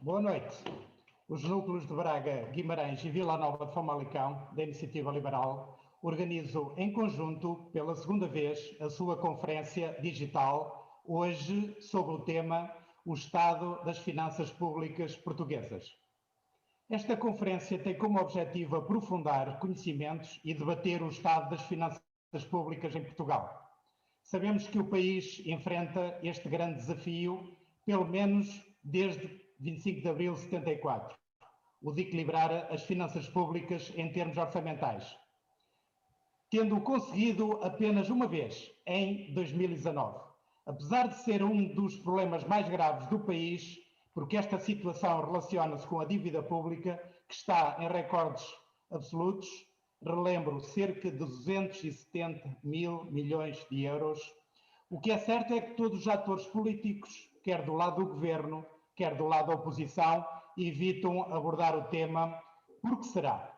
Boa noite. Os núcleos de Braga, Guimarães e Vila Nova de Famalicão, da Iniciativa Liberal, organizam em conjunto, pela segunda vez, a sua conferência digital, hoje sobre o tema O Estado das Finanças Públicas Portuguesas. Esta conferência tem como objetivo aprofundar conhecimentos e debater o estado das finanças públicas em Portugal. Sabemos que o país enfrenta este grande desafio, pelo menos desde 25 de abril de 74, o de equilibrar as finanças públicas em termos orçamentais, tendo conseguido apenas uma vez, em 2019. Apesar de ser um dos problemas mais graves do país, porque esta situação relaciona-se com a dívida pública, que está em recordes absolutos, relembro, cerca de 270 mil milhões de euros. O que é certo é que todos os atores políticos, quer do lado do governo, quer do lado da oposição, evitam abordar o tema. Por que será?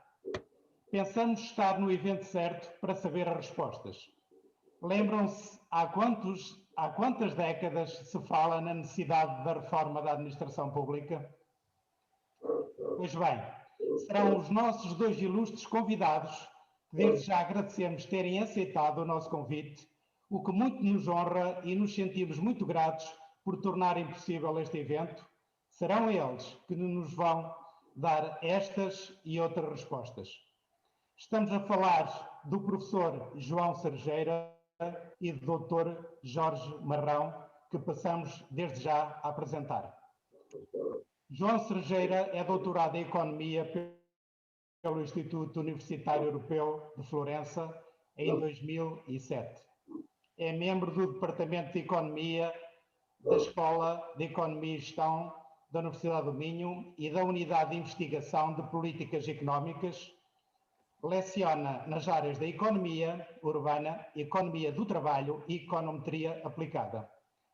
Pensamos estar no evento certo para saber as respostas. Lembram-se há quantas décadas se fala na necessidade da reforma da administração pública? Pois bem, serão os nossos dois ilustres convidados, que desde já agradecemos terem aceitado o nosso convite, o que muito nos honra e nos sentimos muito gratos por tornarem possível este evento. Serão eles que nos vão dar estas e outras respostas. Estamos a falar do professor João Cerejeira e do Dr. Jorge Marrão, que passamos desde já a apresentar. João Cerejeira é doutorado em Economia pelo Instituto Universitário Europeu de Florença em 2007. É membro do Departamento de Economia da Escola de Economia e Gestão da Universidade do Minho e da Unidade de Investigação de Políticas Económicas. Leciona nas áreas da economia urbana, economia do trabalho e econometria aplicada.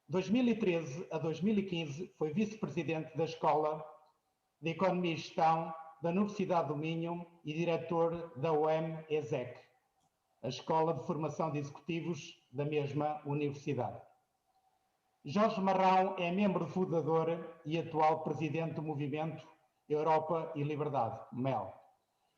De 2013 a 2015 foi vice-presidente da Escola de Economia e Gestão da Universidade do Minho e diretor da UEM-ESEC, a Escola de Formação de Executivos da mesma universidade. Jorge Marrão é membro fundador e atual presidente do movimento Europa e Liberdade, MEL.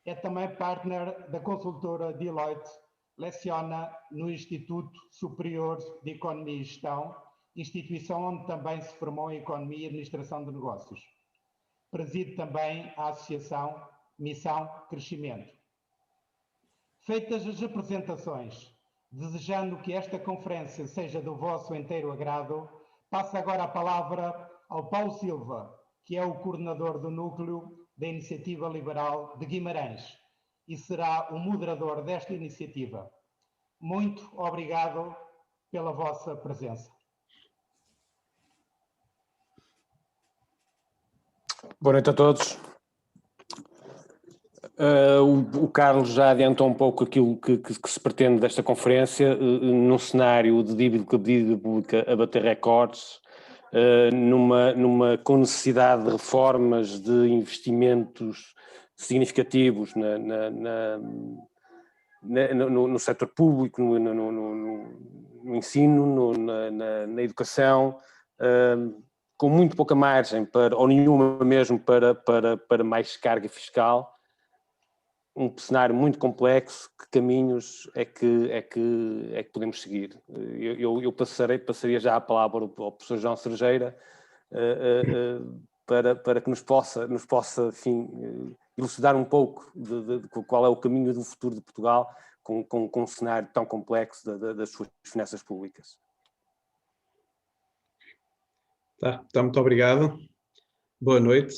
É também partner da consultora Deloitte, leciona no Instituto Superior de Economia e Gestão, instituição onde também se formou em Economia e Administração de Negócios. Preside também a Associação Missão Crescimento. Feitas as apresentações, desejando que esta conferência seja do vosso inteiro agrado, passo agora a palavra ao Paulo Silva, que é o coordenador do Núcleo da Iniciativa Liberal de Guimarães e será o moderador desta iniciativa. Muito obrigado pela vossa presença. Boa noite a todos. O Carlos já adiantou um pouco aquilo que se pretende desta conferência, num cenário de dívida pública a bater recordes, com necessidade de reformas, de investimentos significativos no setor público, no ensino, na educação, com muito pouca margem ou nenhuma mesmo para mais carga fiscal. Um cenário muito complexo, que caminhos é que podemos seguir? Eu passaria já a palavra ao professor João Cerejeira para que nos possa enfim, elucidar um pouco de qual é o caminho do futuro de Portugal com um cenário tão complexo das suas finanças públicas. Tá, muito obrigado. Boa noite.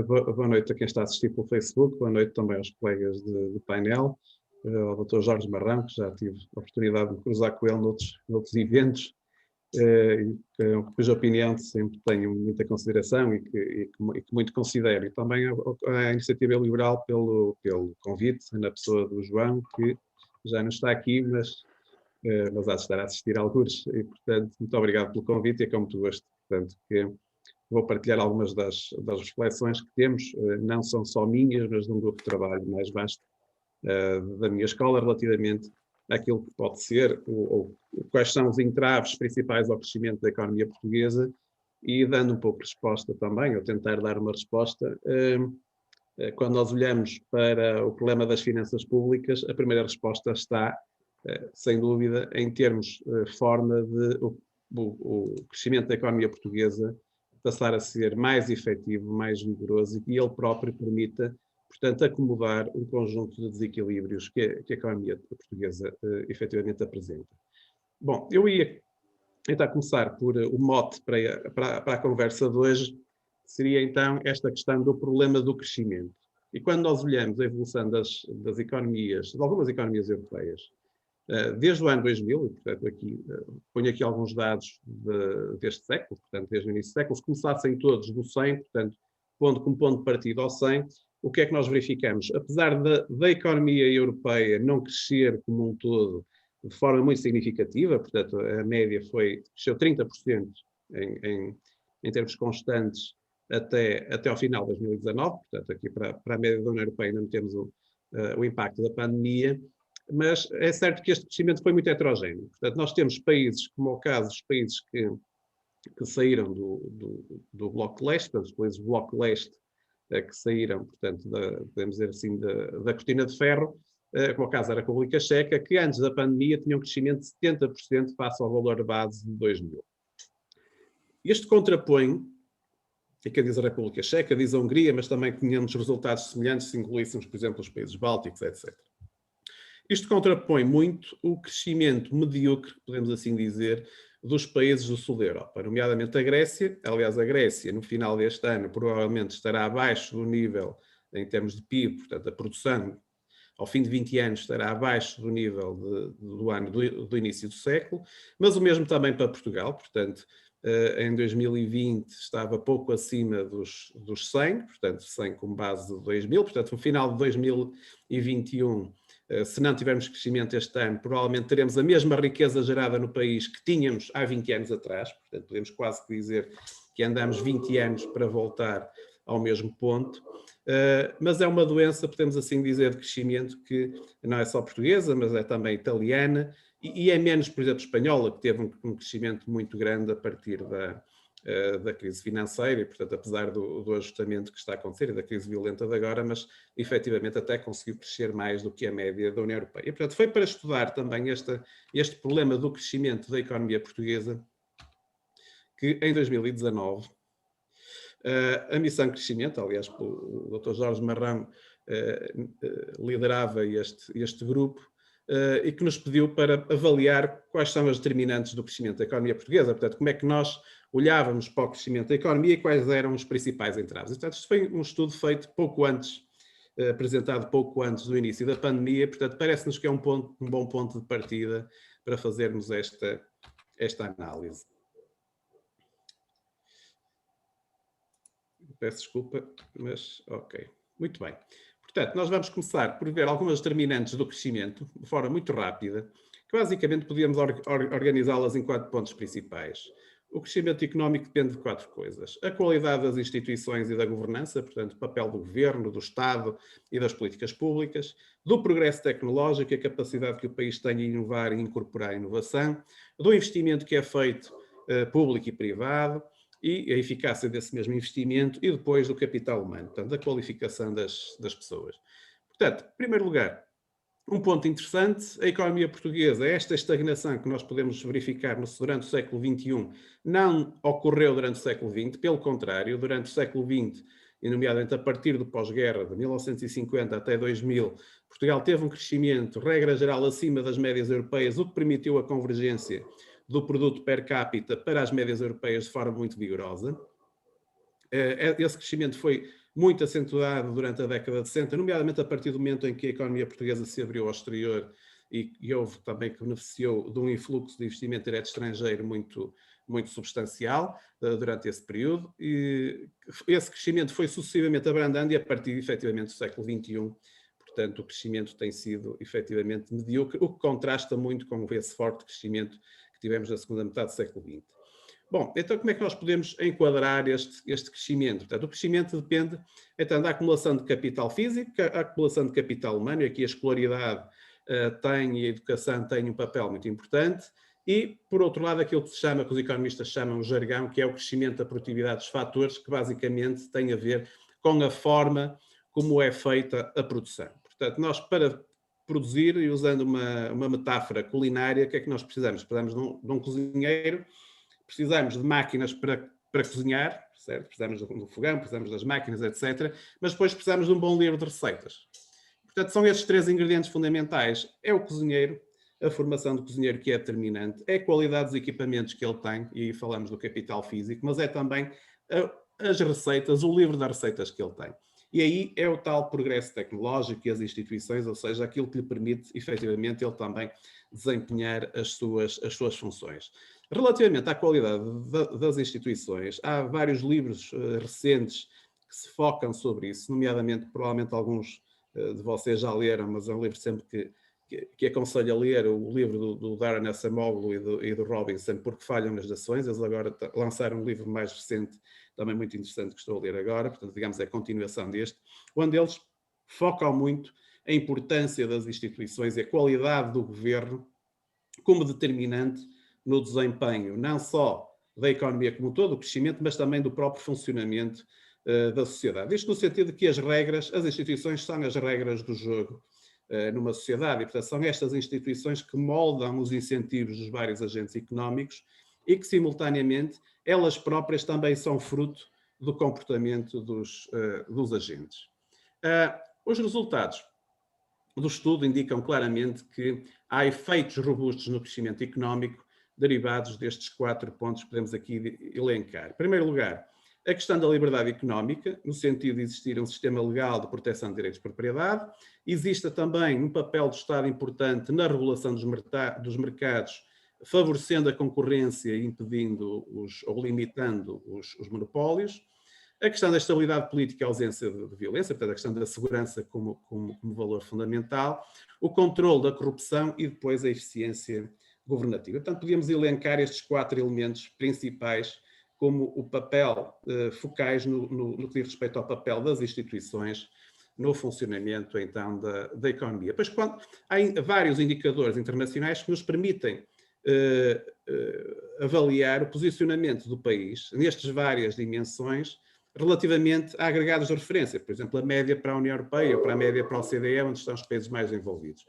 Boa noite a quem está a assistir pelo Facebook, boa noite também aos colegas do painel, ao Dr. Jorge Marrão, que já tive a oportunidade de me cruzar com ele noutros eventos, cuja opinião sempre tenho muita consideração e que muito considero, e também a Iniciativa Liberal pelo convite, na pessoa do João, que já não está aqui, mas há de estar a assistir a algures, e portanto, muito obrigado pelo convite e é com muito gosto, portanto, que vou partilhar algumas das reflexões que temos, não são só minhas, mas de um grupo de trabalho mais vasto da minha escola, relativamente àquilo que pode ser, ou quais são os entraves principais ao crescimento da economia portuguesa E dando um pouco de resposta também, ou tentar dar uma resposta, quando nós olhamos para o problema das finanças públicas, a primeira resposta está, sem dúvida, em termos forma de o crescimento da economia portuguesa passar a ser mais efetivo, mais vigoroso e que ele próprio permita, portanto, acomodar um conjunto de desequilíbrios que a economia portuguesa efetivamente apresenta. Bom, eu ia tentar começar por o mote para a conversa de hoje, seria então esta questão do problema do crescimento. E quando nós olhamos a evolução das economias, de algumas economias europeias, desde o ano 2000, e portanto ponho aqui alguns dados deste século, portanto desde o início do século, se começassem todos do 100, portanto pondo como ponto de partida ao 100, o que é que nós verificamos? Apesar da economia europeia não crescer como um todo de forma muito significativa, portanto a média cresceu 30% em termos constantes até ao final de 2019, portanto aqui para a média da União Europeia ainda não temos o impacto da pandemia, mas é certo que este crescimento foi muito heterogéneo. Portanto, nós temos países, como é o caso dos países que saíram do Bloco de Leste, portanto, os países do Bloco de Leste que saíram, portanto, podemos dizer assim, da cortina de ferro, como é o caso da República Checa, que antes da pandemia tinham um crescimento de 70% face ao valor base de 2000. Este contrapõe, e que diz a República Checa, diz a Hungria, mas também tínhamos resultados semelhantes se incluíssemos, por exemplo, os países bálticos, etc. Isto contrapõe muito o crescimento medíocre, podemos assim dizer, dos países do sul da Europa, nomeadamente a Grécia. Aliás, a Grécia, no final deste ano, provavelmente estará abaixo do nível, em termos de PIB, portanto, a produção, ao fim de 20 anos, estará abaixo do nível do ano do início do século, mas o mesmo também para Portugal, portanto, em 2020 estava pouco acima dos 100, portanto, 100 como base de 2000, portanto, no final de 2021, se não tivermos crescimento este ano, provavelmente teremos a mesma riqueza gerada no país que tínhamos há 20 anos atrás, portanto, podemos quase dizer que andamos 20 anos para voltar ao mesmo ponto, mas é uma doença, podemos assim dizer, de crescimento que não é só portuguesa, mas é também italiana, e é menos, por exemplo, espanhola, que teve um crescimento muito grande a partir da crise financeira e, portanto, apesar do ajustamento que está a acontecer e da crise violenta de agora, mas efetivamente até conseguiu crescer mais do que a média da União Europeia. E, portanto, foi para estudar também este problema do crescimento da economia portuguesa que, em 2019, a Missão Crescimento, aliás, o Dr. Jorge Marrão liderava este grupo, e que nos pediu para avaliar quais são as determinantes do crescimento da economia portuguesa, portanto, como é que nós olhávamos para o crescimento da economia e quais eram os principais entraves. Portanto, isto foi um estudo feito pouco antes, apresentado pouco antes do início da pandemia, portanto, parece-nos que é um bom ponto de partida para fazermos esta análise. Peço desculpa, mas ok. Muito bem. Portanto, nós vamos começar por ver algumas determinantes do crescimento, de forma muito rápida, que basicamente podíamos organizá-las em 4 pontos principais. O crescimento económico depende de 4 coisas. A qualidade das instituições e da governança, portanto, o papel do governo, do Estado e das políticas públicas, do progresso tecnológico e a capacidade que o país tem de inovar e incorporar a inovação, do investimento que é feito público e privado, e a eficácia desse mesmo investimento, e depois do capital humano, portanto, da qualificação das pessoas. Portanto, em primeiro lugar, um ponto interessante, a economia portuguesa, esta estagnação que nós podemos verificar durante o século XXI, não ocorreu durante o século XX, pelo contrário, durante o século XX, e nomeadamente a partir do pós-guerra, de 1950 até 2000, Portugal teve um crescimento, regra geral, acima das médias europeias, o que permitiu a convergência do produto per capita para as médias europeias de forma muito vigorosa. Esse crescimento foi muito acentuado durante a década de 60, nomeadamente a partir do momento em que a economia portuguesa se abriu ao exterior e houve também que beneficiou de um influxo de investimento direto estrangeiro muito substancial durante esse período. E esse crescimento foi sucessivamente abrandando e a partir, efetivamente, do século XXI, portanto, o crescimento tem sido, efetivamente, medíocre, o que contrasta muito com esse forte crescimento que tivemos na segunda metade do século XX. Bom, então como é que nós podemos enquadrar este crescimento? Portanto, o crescimento depende, então, da acumulação de capital físico, a acumulação de capital humano, e aqui a escolaridade e a educação têm um papel muito importante, E, por outro lado, aquilo que se chama, que os economistas chamam o jargão, que é o crescimento da produtividade dos fatores, que basicamente tem a ver com a forma como é feita a produção. Portanto, nós para produzir, e usando uma metáfora culinária, o que é que nós precisamos? Precisamos de um cozinheiro, precisamos de máquinas para cozinhar, certo? Precisamos do fogão, precisamos das máquinas, etc. Mas depois precisamos de um bom livro de receitas. Portanto, são estes 3 ingredientes fundamentais. É o cozinheiro, a formação do cozinheiro que é determinante, é a qualidade dos equipamentos que ele tem, e falamos do capital físico, mas é também as receitas, o livro das receitas que ele tem. E aí é o tal progresso tecnológico e as instituições, ou seja, aquilo que lhe permite, efetivamente, ele também desempenhar as suas funções. Relativamente à qualidade das instituições, há vários livros recentes que se focam sobre isso, nomeadamente, provavelmente alguns de vocês já leram, mas é um livro sempre que aconselho a ler, o livro do Darren Acemoglu e do Robinson, Porque Falham nas Nações. Eles agora lançaram um livro mais recente, também muito interessante, que estou a ler agora, portanto, digamos, é a continuação deste, onde eles focam muito a importância das instituições e a qualidade do governo como determinante no desempenho, não só da economia como um todo, do crescimento, mas também do próprio funcionamento da sociedade. Isto no sentido de que as instituições são as regras do jogo numa sociedade, e portanto são estas instituições que moldam os incentivos dos vários agentes económicos e que simultaneamente elas próprias também são fruto do comportamento dos agentes. Os resultados do estudo indicam claramente que há efeitos robustos no crescimento económico derivados destes 4 pontos que podemos aqui elencar. Em primeiro lugar, a questão da liberdade económica, no sentido de existir um sistema legal de proteção de direitos de propriedade. Existe também um papel do Estado importante na regulação dos mercados, favorecendo a concorrência e impedindo ou limitando os monopólios. A questão da estabilidade política e a ausência de violência, portanto, a questão da segurança como valor fundamental, o controle da corrupção e depois a eficiência governativa. Portanto, podíamos elencar estes 4 elementos principais como o papel focais no que diz respeito ao papel das instituições no funcionamento, então, da economia. Pois, há vários indicadores internacionais que nos permitem avaliar o posicionamento do país nestas várias dimensões relativamente a agregados de referência, por exemplo, a média para a União Europeia ou para a média para a OCDE, onde estão os países mais envolvidos.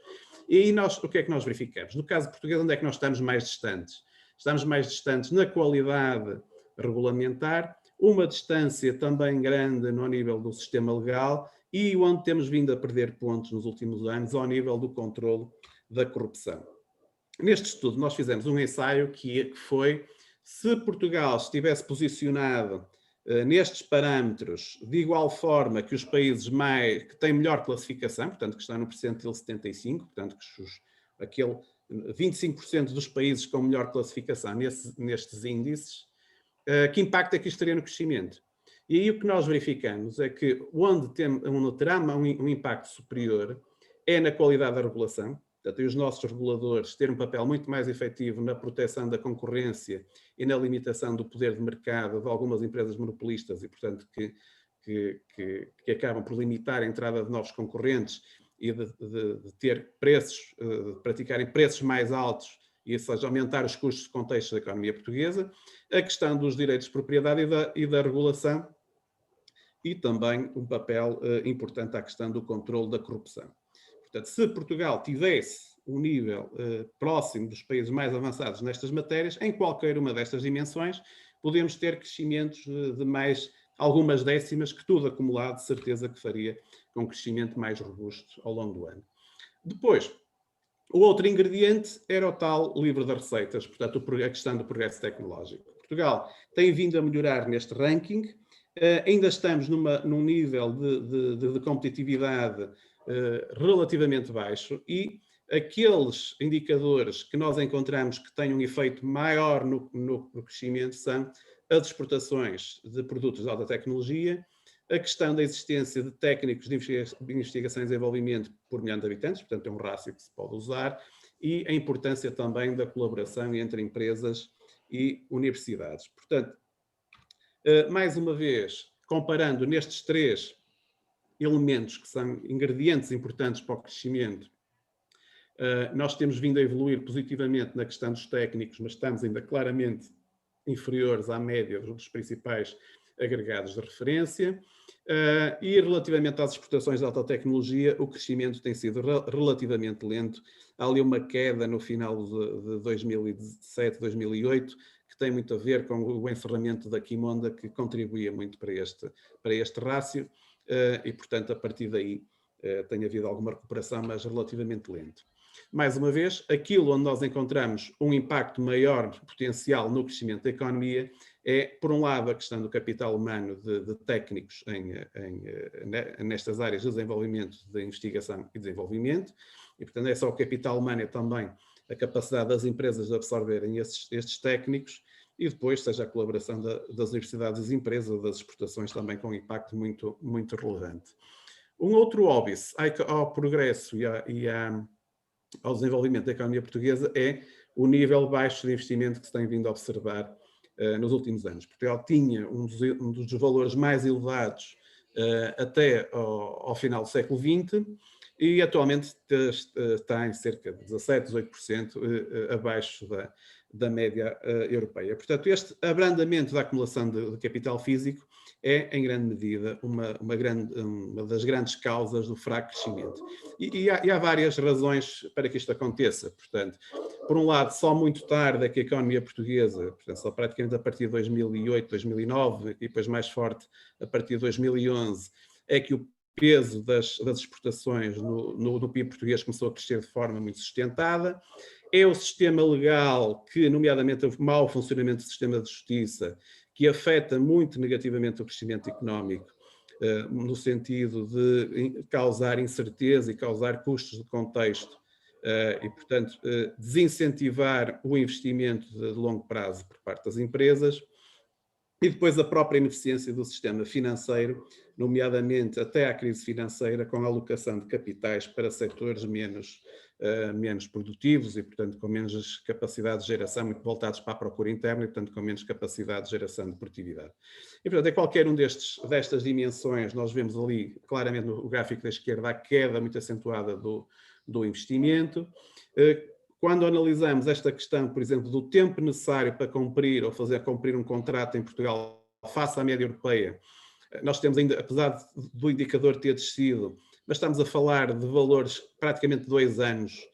E aí o que é que nós verificamos? No caso português, onde é que nós estamos mais distantes? Estamos mais distantes na qualidade regulamentar, uma distância também grande no nível do sistema legal e onde temos vindo a perder pontos nos últimos anos ao nível do controle da corrupção. Neste estudo nós fizemos um ensaio que foi se Portugal estivesse posicionado nestes parâmetros de igual forma que os países que têm melhor classificação, portanto que estão no percentil 75, portanto que aquele 25% dos países com melhor classificação nestes índices, que impacto é que isto teria no crescimento? E aí o que nós verificamos é que onde terá um impacto superior é na qualidade da regulação. Portanto, e os nossos reguladores terem um papel muito mais efetivo na proteção da concorrência e na limitação do poder de mercado de algumas empresas monopolistas e, portanto, que acabam por limitar a entrada de novos concorrentes e de ter preços, de praticarem preços mais altos e, ou seja, aumentar os custos de contexto da economia portuguesa, a questão dos direitos de propriedade e da regulação e também um papel importante à questão do controle da corrupção. Portanto, se Portugal tivesse um nível próximo dos países mais avançados nestas matérias, em qualquer uma destas dimensões, podemos ter crescimentos de mais algumas décimas, que tudo acumulado, de certeza que faria com um crescimento mais robusto ao longo do ano. Depois, o outro ingrediente era o tal livro das receitas, portanto, a questão do progresso tecnológico. Portugal tem vindo a melhorar neste ranking, ainda estamos num nível de competitividade relativamente baixo e aqueles indicadores que nós encontramos que têm um efeito maior no crescimento são as exportações de produtos de alta tecnologia, a questão da existência de técnicos de investigação e desenvolvimento por milhão de habitantes, portanto é um rácio que se pode usar, e a importância também da colaboração entre empresas e universidades. Portanto, mais uma vez, comparando nestes 3 elementos que são ingredientes importantes para o crescimento, Nós temos vindo a evoluir positivamente na questão dos técnicos, mas estamos ainda claramente inferiores à média dos principais agregados de referência. E relativamente às exportações de alta tecnologia, o crescimento tem sido relativamente lento. Há ali uma queda no final de 2017, 2008, que tem muito a ver com o encerramento da Qimonda, que contribuía muito para este rácio, e, portanto, a partir daí tem havido alguma recuperação, mas relativamente lento. Mais uma vez, aquilo onde nós encontramos um impacto maior potencial no crescimento da economia é, por um lado, a questão do capital humano de técnicos nestas áreas de desenvolvimento, de investigação e desenvolvimento, e, portanto, é só o capital humano, é também a capacidade das empresas de absorverem estes técnicos, e depois, seja a colaboração das universidades e das empresas ou das exportações também com um impacto muito, muito relevante. Um outro óbice ao progresso e ao desenvolvimento da economia portuguesa é o nível baixo de investimento que se tem vindo a observar nos últimos anos. Portugal tinha um dos valores mais elevados até ao final do século XX e atualmente está em cerca de 17%, 18% abaixo da média europeia. Portanto, este abrandamento da acumulação de capital físico é, em grande medida, uma das grandes causas do fraco crescimento. E há várias razões para que isto aconteça. Portanto, por um lado, só muito tarde é que a economia portuguesa, portanto, só praticamente a partir de 2008, 2009, e depois mais forte a partir de 2011, é que o peso das exportações no PIB português começou a crescer de forma muito sustentada. É o sistema legal que, nomeadamente o mau funcionamento do sistema de justiça, que afeta muito negativamente o crescimento económico, no sentido de causar incerteza e causar custos de contexto e, portanto, desincentivar o investimento de longo prazo por parte das empresas. E depois a própria ineficiência do sistema financeiro, nomeadamente até à crise financeira, com a alocação de capitais para setores menos produtivos e, portanto, com menos capacidade de geração, muito voltados para a procura interna e, portanto, com menos capacidade de geração de produtividade. E, portanto, em qualquer destas dimensões, nós vemos ali, claramente no gráfico da esquerda, a queda muito acentuada do investimento. Quando analisamos esta questão, por exemplo, do tempo necessário para cumprir ou fazer cumprir um contrato em Portugal face à média europeia, nós temos ainda, apesar do indicador ter descido, mas estamos a falar de valores praticamente 2 anos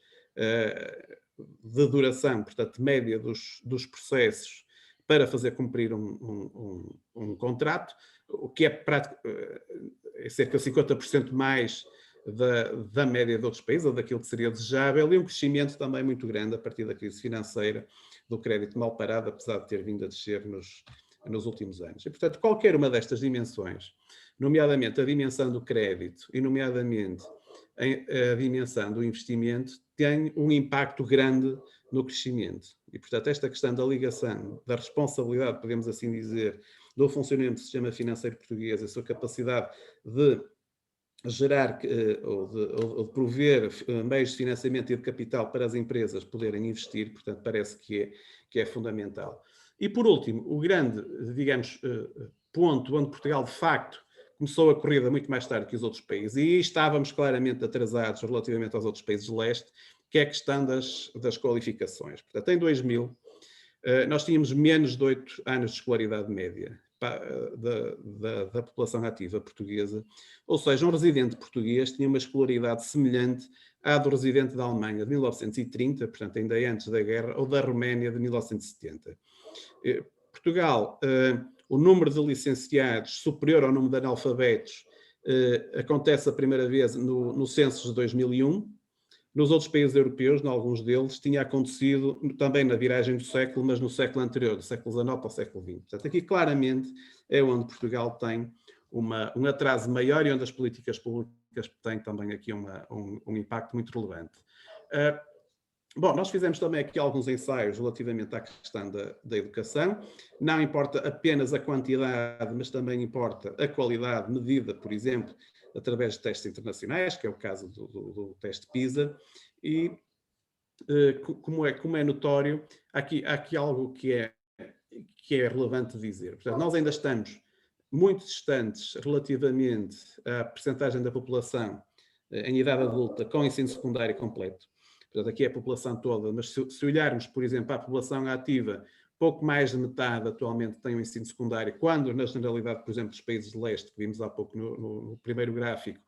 de duração, portanto, média dos processos para fazer cumprir um contrato, o que é cerca de 50% mais da média de outros países, ou daquilo que seria desejável, e um crescimento também muito grande a partir da crise financeira, do crédito mal parado, apesar de ter vindo a descer nos últimos anos. E, portanto, qualquer uma destas dimensões, nomeadamente a dimensão do crédito e nomeadamente a dimensão do investimento, tem um impacto grande no crescimento. E, portanto, esta questão da ligação, da responsabilidade, podemos assim dizer, do funcionamento do sistema financeiro português, a sua capacidade de gerar ou de prover meios de financiamento e de capital para as empresas poderem investir, portanto, parece que é fundamental. E, por último, o grande, digamos, ponto onde Portugal, de facto, começou a corrida muito mais tarde que os outros países, e estávamos claramente atrasados relativamente aos outros países de leste, que é a questão das qualificações. Portanto, em 2000, nós tínhamos menos de 8 anos de escolaridade média da população ativa portuguesa, ou seja, um residente português tinha uma escolaridade semelhante à do residente da Alemanha de 1930, portanto ainda antes da guerra, ou da Roménia de 1970. Portugal, o número de licenciados superior ao número de analfabetos acontece a primeira vez no censo de 2001, nos outros países europeus, em alguns deles, tinha acontecido também na viragem do século, mas no século anterior, do século XIX para o século XX. Portanto, aqui claramente é onde Portugal tem um atraso maior e onde as políticas públicas têm também aqui um impacto muito relevante. Bom, nós fizemos também aqui alguns ensaios relativamente à questão da educação. Não importa apenas a quantidade, mas também importa a qualidade medida, por exemplo, através de testes internacionais, que é o caso do teste PISA, e como é notório, há aqui algo que é relevante dizer. Portanto, nós ainda estamos muito distantes relativamente à percentagem da população em idade adulta com ensino secundário completo. Portanto, aqui é a população toda, mas se olharmos, por exemplo, à população ativa, pouco mais de metade atualmente tem o ensino secundário, quando na generalidade, por exemplo, dos países de leste, que vimos há pouco no primeiro gráfico,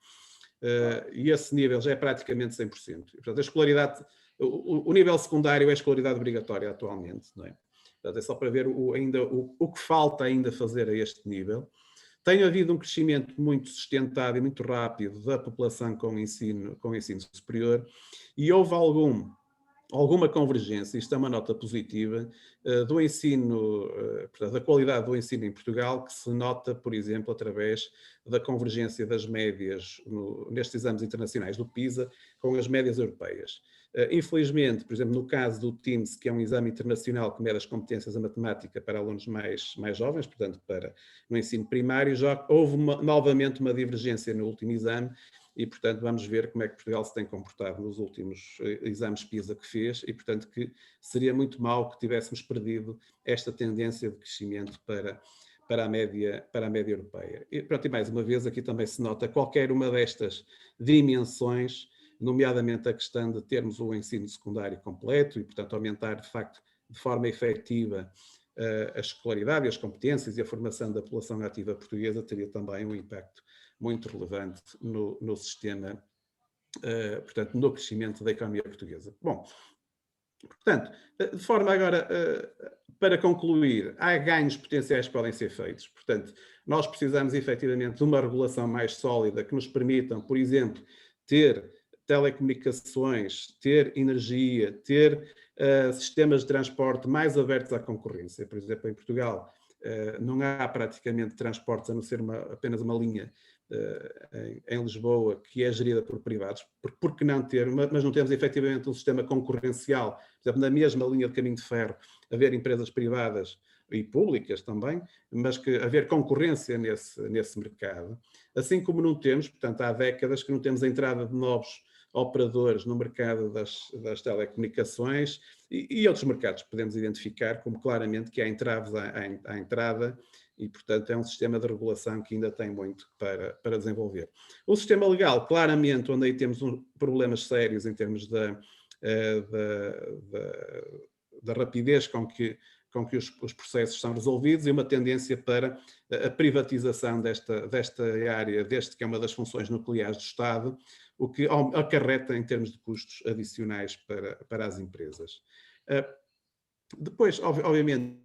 e esse nível já é praticamente 100%. Portanto, a escolaridade, o nível secundário é a escolaridade obrigatória atualmente, não é? Portanto, é só para ver o que falta ainda fazer a este nível. Tem havido um crescimento muito sustentado e muito rápido da população com ensino superior, e houve alguma convergência, isto é uma nota positiva, do ensino, da qualidade do ensino em Portugal, que se nota, por exemplo, através da convergência das médias nestes exames internacionais do PISA com as médias europeias. Infelizmente, por exemplo, no caso do TIMSS, que é um exame internacional que mede as competências em matemática para alunos mais jovens, portanto, no ensino primário, já houve novamente uma divergência no último exame, e, portanto, vamos ver como é que Portugal se tem comportado nos últimos exames PISA que fez, e, portanto, que seria muito mau que tivéssemos perdido esta tendência de crescimento para a média europeia. E, pronto, e mais uma vez, aqui também se nota qualquer uma destas dimensões, nomeadamente a questão de termos o ensino secundário completo e, portanto, aumentar, de facto, de forma efetiva a escolaridade, as competências e a formação da população ativa portuguesa, teria também um impacto muito relevante no sistema, portanto, no crescimento da economia portuguesa. Bom, portanto, de forma agora, para concluir, há ganhos potenciais que podem ser feitos. Portanto, nós precisamos efetivamente de uma regulação mais sólida que nos permitam, por exemplo, ter telecomunicações, ter energia, ter sistemas de transporte mais abertos à concorrência. Por exemplo, em Portugal, não há praticamente transportes, a não ser apenas uma linha em Lisboa, que é gerida por privados. Por que não ter, mas não temos efetivamente um sistema concorrencial, por exemplo, na mesma linha de caminho de ferro, haver empresas privadas e públicas também, mas que haver concorrência nesse mercado. Assim como não temos, portanto, há décadas que não temos a entrada de novos operadores no mercado das telecomunicações e outros mercados que podemos identificar como claramente que há entraves à entrada, e, portanto, é um sistema de regulação que ainda tem muito para desenvolver. O sistema legal, claramente, onde aí temos problemas sérios em termos da rapidez com que os processos são resolvidos, e uma tendência para a privatização desta área, deste que é uma das funções nucleares do Estado, o que acarreta em termos de custos adicionais para as empresas. Depois, obviamente,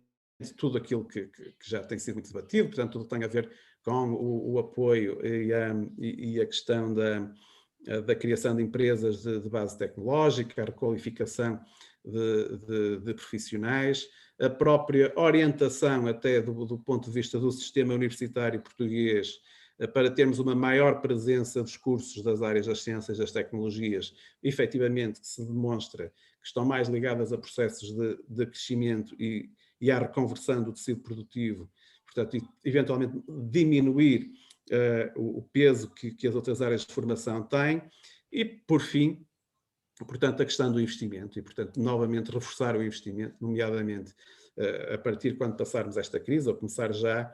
tudo aquilo que já tem sido muito debatido, portanto, tudo tem a ver com o apoio e a questão da criação de empresas de base tecnológica, a requalificação de profissionais, a própria orientação até do ponto de vista do sistema universitário português para termos uma maior presença dos cursos das áreas das ciências e das tecnologias, efetivamente, que se demonstra que estão mais ligadas a processos de crescimento e à reconversão do tecido produtivo, portanto, e, eventualmente diminuir o peso que as outras áreas de formação têm. E, por fim, portanto, a questão do investimento e, portanto, novamente reforçar o investimento, nomeadamente a partir quando passarmos esta crise, ou começar já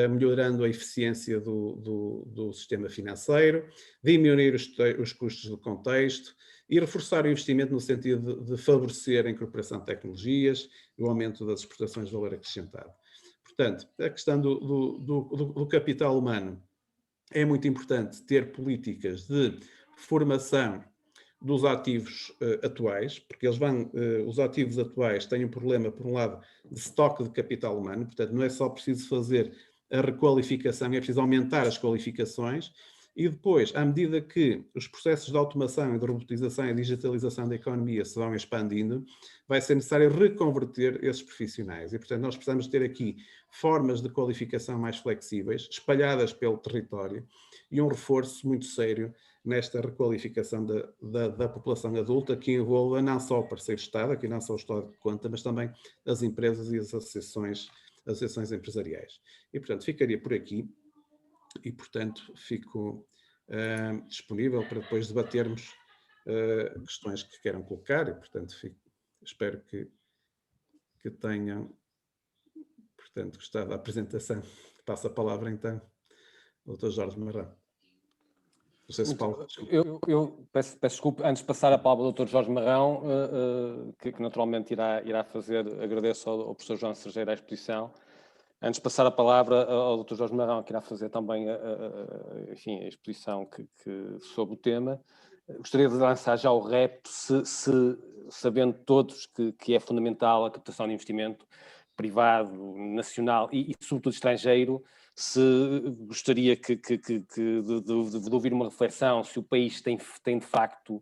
melhorando a eficiência do sistema financeiro, diminuir os custos do contexto e reforçar o investimento no sentido de favorecer a incorporação de tecnologias e o aumento das exportações de valor acrescentado. Portanto, a questão do capital humano, é muito importante ter políticas de formação dos ativos atuais, porque os ativos atuais têm um problema, por um lado, de estoque de capital humano, portanto, não é só preciso fazer a requalificação, é preciso aumentar as qualificações, e depois, à medida que os processos de automação e de robotização e digitalização da economia se vão expandindo, vai ser necessário reconverter esses profissionais. E, portanto, nós precisamos ter aqui formas de qualificação mais flexíveis, espalhadas pelo território, e um reforço muito sério nesta requalificação da população adulta, que envolva não só o parceiro Estado, aqui não só o Estado que conta, mas também as empresas e as associações empresariais. E, portanto, ficaria por aqui e, portanto, fico disponível para depois debatermos questões que queiram colocar e, portanto, espero que tenham, portanto, gostado da apresentação. Passo a palavra, então, ao Dr. Jorge Marrão. Não sei se Paulo... Eu peço desculpa, antes de passar a palavra ao Dr. Jorge Marrão, que naturalmente irá fazer, agradeço ao professor João Sergeiro a exposição. Antes de passar a palavra ao Dr. Jorge Marrão, que irá fazer também enfim, a exposição sobre o tema, gostaria de lançar já o repto, sabendo todos que é fundamental a captação de investimento privado, nacional e sobretudo estrangeiro, se gostaria de ouvir uma reflexão se o país tem de facto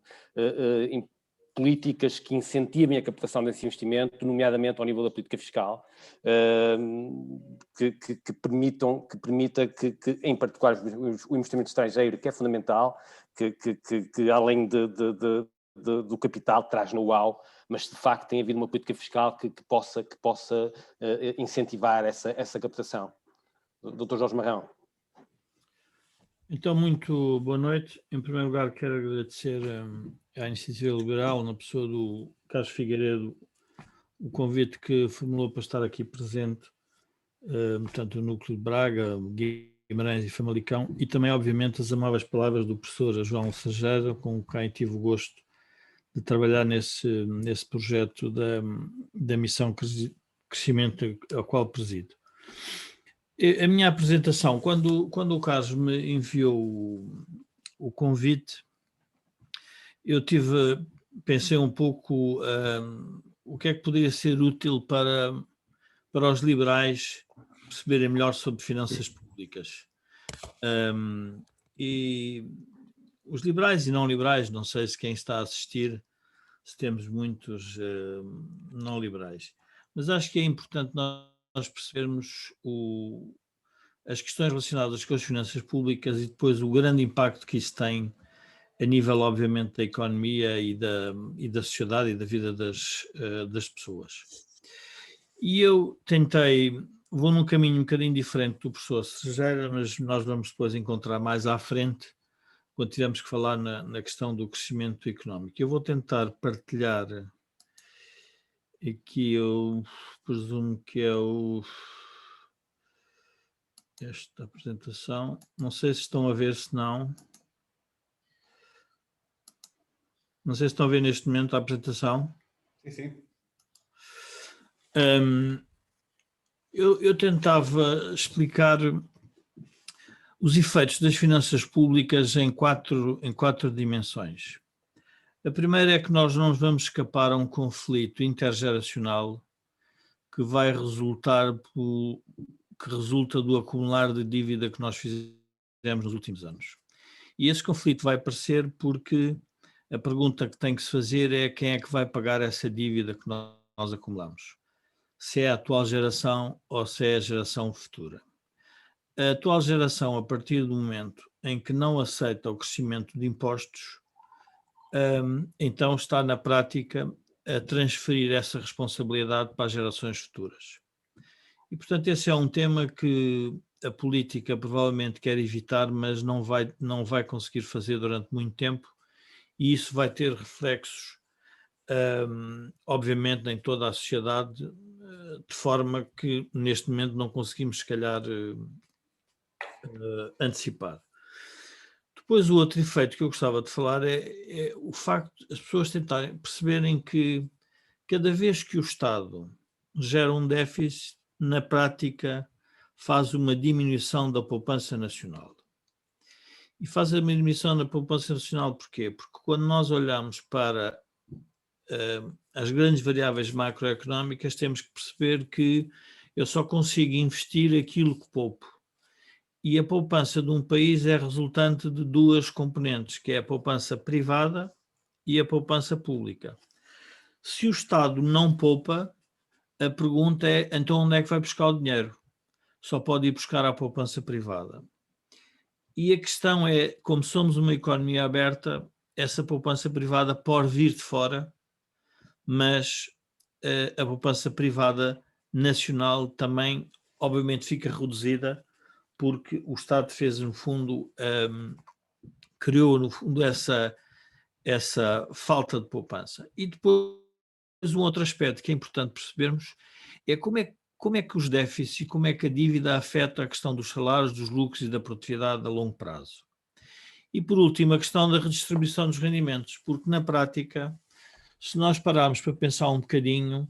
políticas que incentivem a captação desse investimento, nomeadamente ao nível da política fiscal, que permita que, em particular, o investimento estrangeiro, que é fundamental, que além do capital traz know-how, mas de facto tem havido uma política fiscal que possa incentivar essa captação. Dr. Jorge Marrão. Então, muito boa noite. Em primeiro lugar, quero agradecer à Iniciativa Liberal, na pessoa do Carlos Figueiredo, o convite que formulou para estar aqui presente, portanto, o Núcleo de Braga, Guimarães e Famalicão, e também, obviamente, as amáveis palavras do professor João Sergeiro, com quem tive o gosto de trabalhar nesse projeto da missão Crescimento ao qual presido. A minha apresentação, quando o Carlos me enviou o convite, eu pensei um pouco o que é que poderia ser útil para os liberais perceberem melhor sobre finanças públicas. E os liberais e não liberais, não sei se quem está a assistir, se temos muitos não liberais, mas acho que é importante nós percebermos as questões relacionadas com as finanças públicas e depois o grande impacto que isso tem a nível, obviamente, da economia e da sociedade e da vida das pessoas. E eu vou num caminho um bocadinho diferente do professor Sergeira, mas nós vamos depois encontrar mais à frente, quando tivermos que falar na questão do crescimento económico. Eu vou tentar partilhar aqui, eu presumo que é esta apresentação. Não sei se estão a ver, se não. Não sei se estão a ver neste momento a apresentação. Sim, sim. Eu tentava explicar os efeitos das finanças públicas em quatro dimensões. A primeira é que nós não vamos escapar a um conflito intergeracional que resulta do acumular de dívida que nós fizemos nos últimos anos. E esse conflito vai aparecer porque a pergunta que tem que se fazer é quem é que vai pagar essa dívida que nós acumulamos. Se é a atual geração ou se é a geração futura. A atual geração, a partir do momento em que não aceita o crescimento de impostos, então está na prática a transferir essa responsabilidade para as gerações futuras. E, portanto, esse é um tema que a política provavelmente quer evitar, mas não vai conseguir fazer durante muito tempo, e isso vai ter reflexos, obviamente, em toda a sociedade, de forma que neste momento não conseguimos, se calhar, antecipar. Depois, o outro efeito que eu gostava de falar é o facto de as pessoas tentarem perceberem que cada vez que o Estado gera um déficit, na prática faz uma diminuição da poupança nacional. E faz a diminuição da poupança nacional porquê? Porque quando nós olhamos para as grandes variáveis macroeconómicas, temos que perceber que eu só consigo investir aquilo que poupo. E a poupança de um país é resultante de duas componentes, que é a poupança privada e a poupança pública. Se o Estado não poupa, a pergunta é, então onde é que vai buscar o dinheiro? Só pode ir buscar a poupança privada. E a questão é, como somos uma economia aberta, essa poupança privada pode vir de fora, mas a poupança privada nacional também, obviamente, fica reduzida, porque o Estado fez, no fundo, criou, no fundo, essa falta de poupança. E depois, um outro aspecto que é importante percebermos é como é que os déficits e como é que a dívida afeta a questão dos salários, dos lucros e da produtividade a longo prazo. E, por último, a questão da redistribuição dos rendimentos, porque, na prática, se nós pararmos para pensar um bocadinho,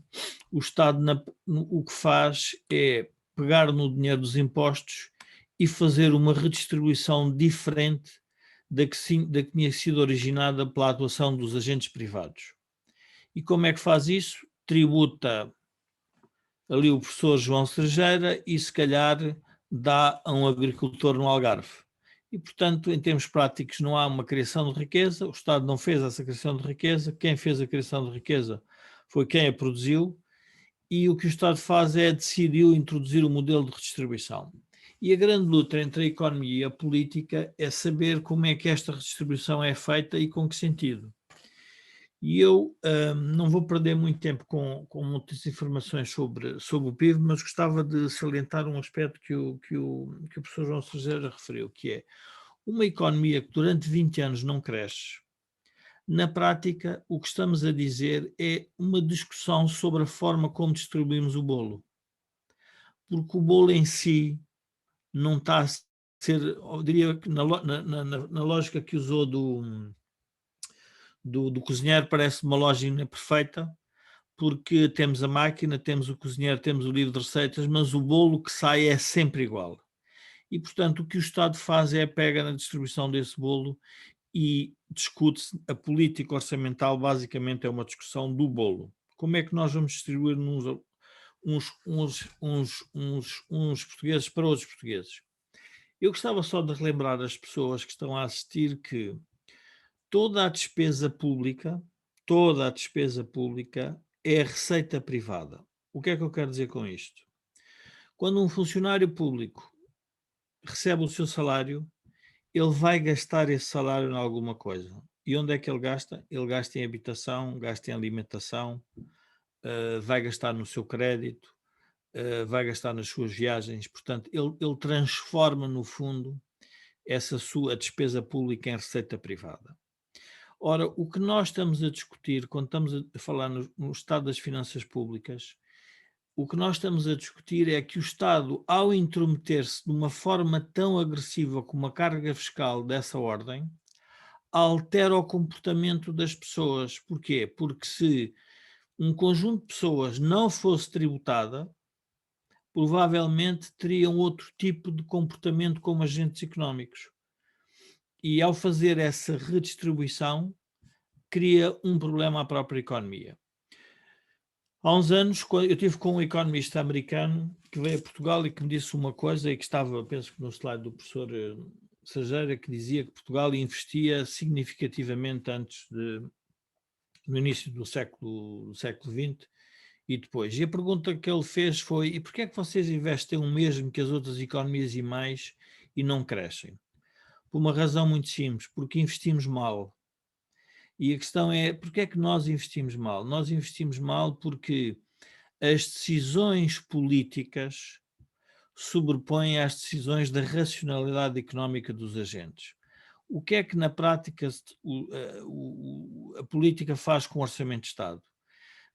o Estado o que faz é pegar no dinheiro dos impostos e fazer uma redistribuição diferente da que tinha sido originada pela atuação dos agentes privados. E como é que faz isso? Tributa ali o professor João Cerejeira e, se calhar, dá a um agricultor no Algarve. E, portanto, em termos práticos, não há uma criação de riqueza, o Estado não fez essa criação de riqueza, quem fez a criação de riqueza foi quem a produziu, e o que o Estado faz é decidiu introduzir o modelo de redistribuição. E a grande luta entre a economia e a política é saber como é que esta redistribuição é feita e com que sentido. E eu não vou perder muito tempo com muitas informações sobre o PIB, mas gostava de salientar um aspecto que o professor João Cerejeira referiu, que é uma economia que durante 20 anos não cresce. Na prática, o que estamos a dizer é uma discussão sobre a forma como distribuímos o bolo. Porque o bolo em si não está a ser, eu diria que na lógica que usou do cozinheiro, parece uma lógica perfeita, porque temos a máquina, temos o cozinheiro, temos o livro de receitas, mas o bolo que sai é sempre igual. E, portanto, o que o Estado faz é pega na distribuição desse bolo e discute-se a política orçamental, basicamente é uma discussão do bolo. Como é que nós vamos distribuir uns portugueses para outros portugueses? Eu gostava só de relembrar as pessoas que estão a assistir que toda a despesa pública é receita privada. O que é que eu quero dizer com isto? Quando um funcionário público recebe o seu salário, ele vai gastar esse salário em alguma coisa. E onde é que ele gasta? Ele gasta em habitação, gasta em alimentação, vai gastar no seu crédito, vai gastar nas suas viagens. Portanto, ele transforma, no fundo, essa sua despesa pública em receita privada. Ora, o que nós estamos a discutir, quando estamos a falar no estado das finanças públicas, o que nós estamos a discutir é que o Estado, ao intrometer-se de uma forma tão agressiva com uma carga fiscal dessa ordem, altera o comportamento das pessoas. Porquê? Porque se um conjunto de pessoas não fosse tributada, provavelmente teriam outro tipo de comportamento como agentes económicos. E ao fazer essa redistribuição, cria um problema à própria economia. Há uns anos, eu estive com um economista americano que veio a Portugal e que me disse uma coisa, e que estava, penso que no slide do professor Cerejeira, que dizia que Portugal investia significativamente no início do século XX e depois. E a pergunta que ele fez foi: e porquê é que vocês investem o mesmo que as outras economias e mais e não crescem? Por uma razão muito simples, porque investimos mal. E a questão é, porquê é que nós investimos mal? Nós investimos mal porque as decisões políticas sobrepõem às decisões da racionalidade económica dos agentes. O que é que na prática a política faz com o Orçamento de Estado?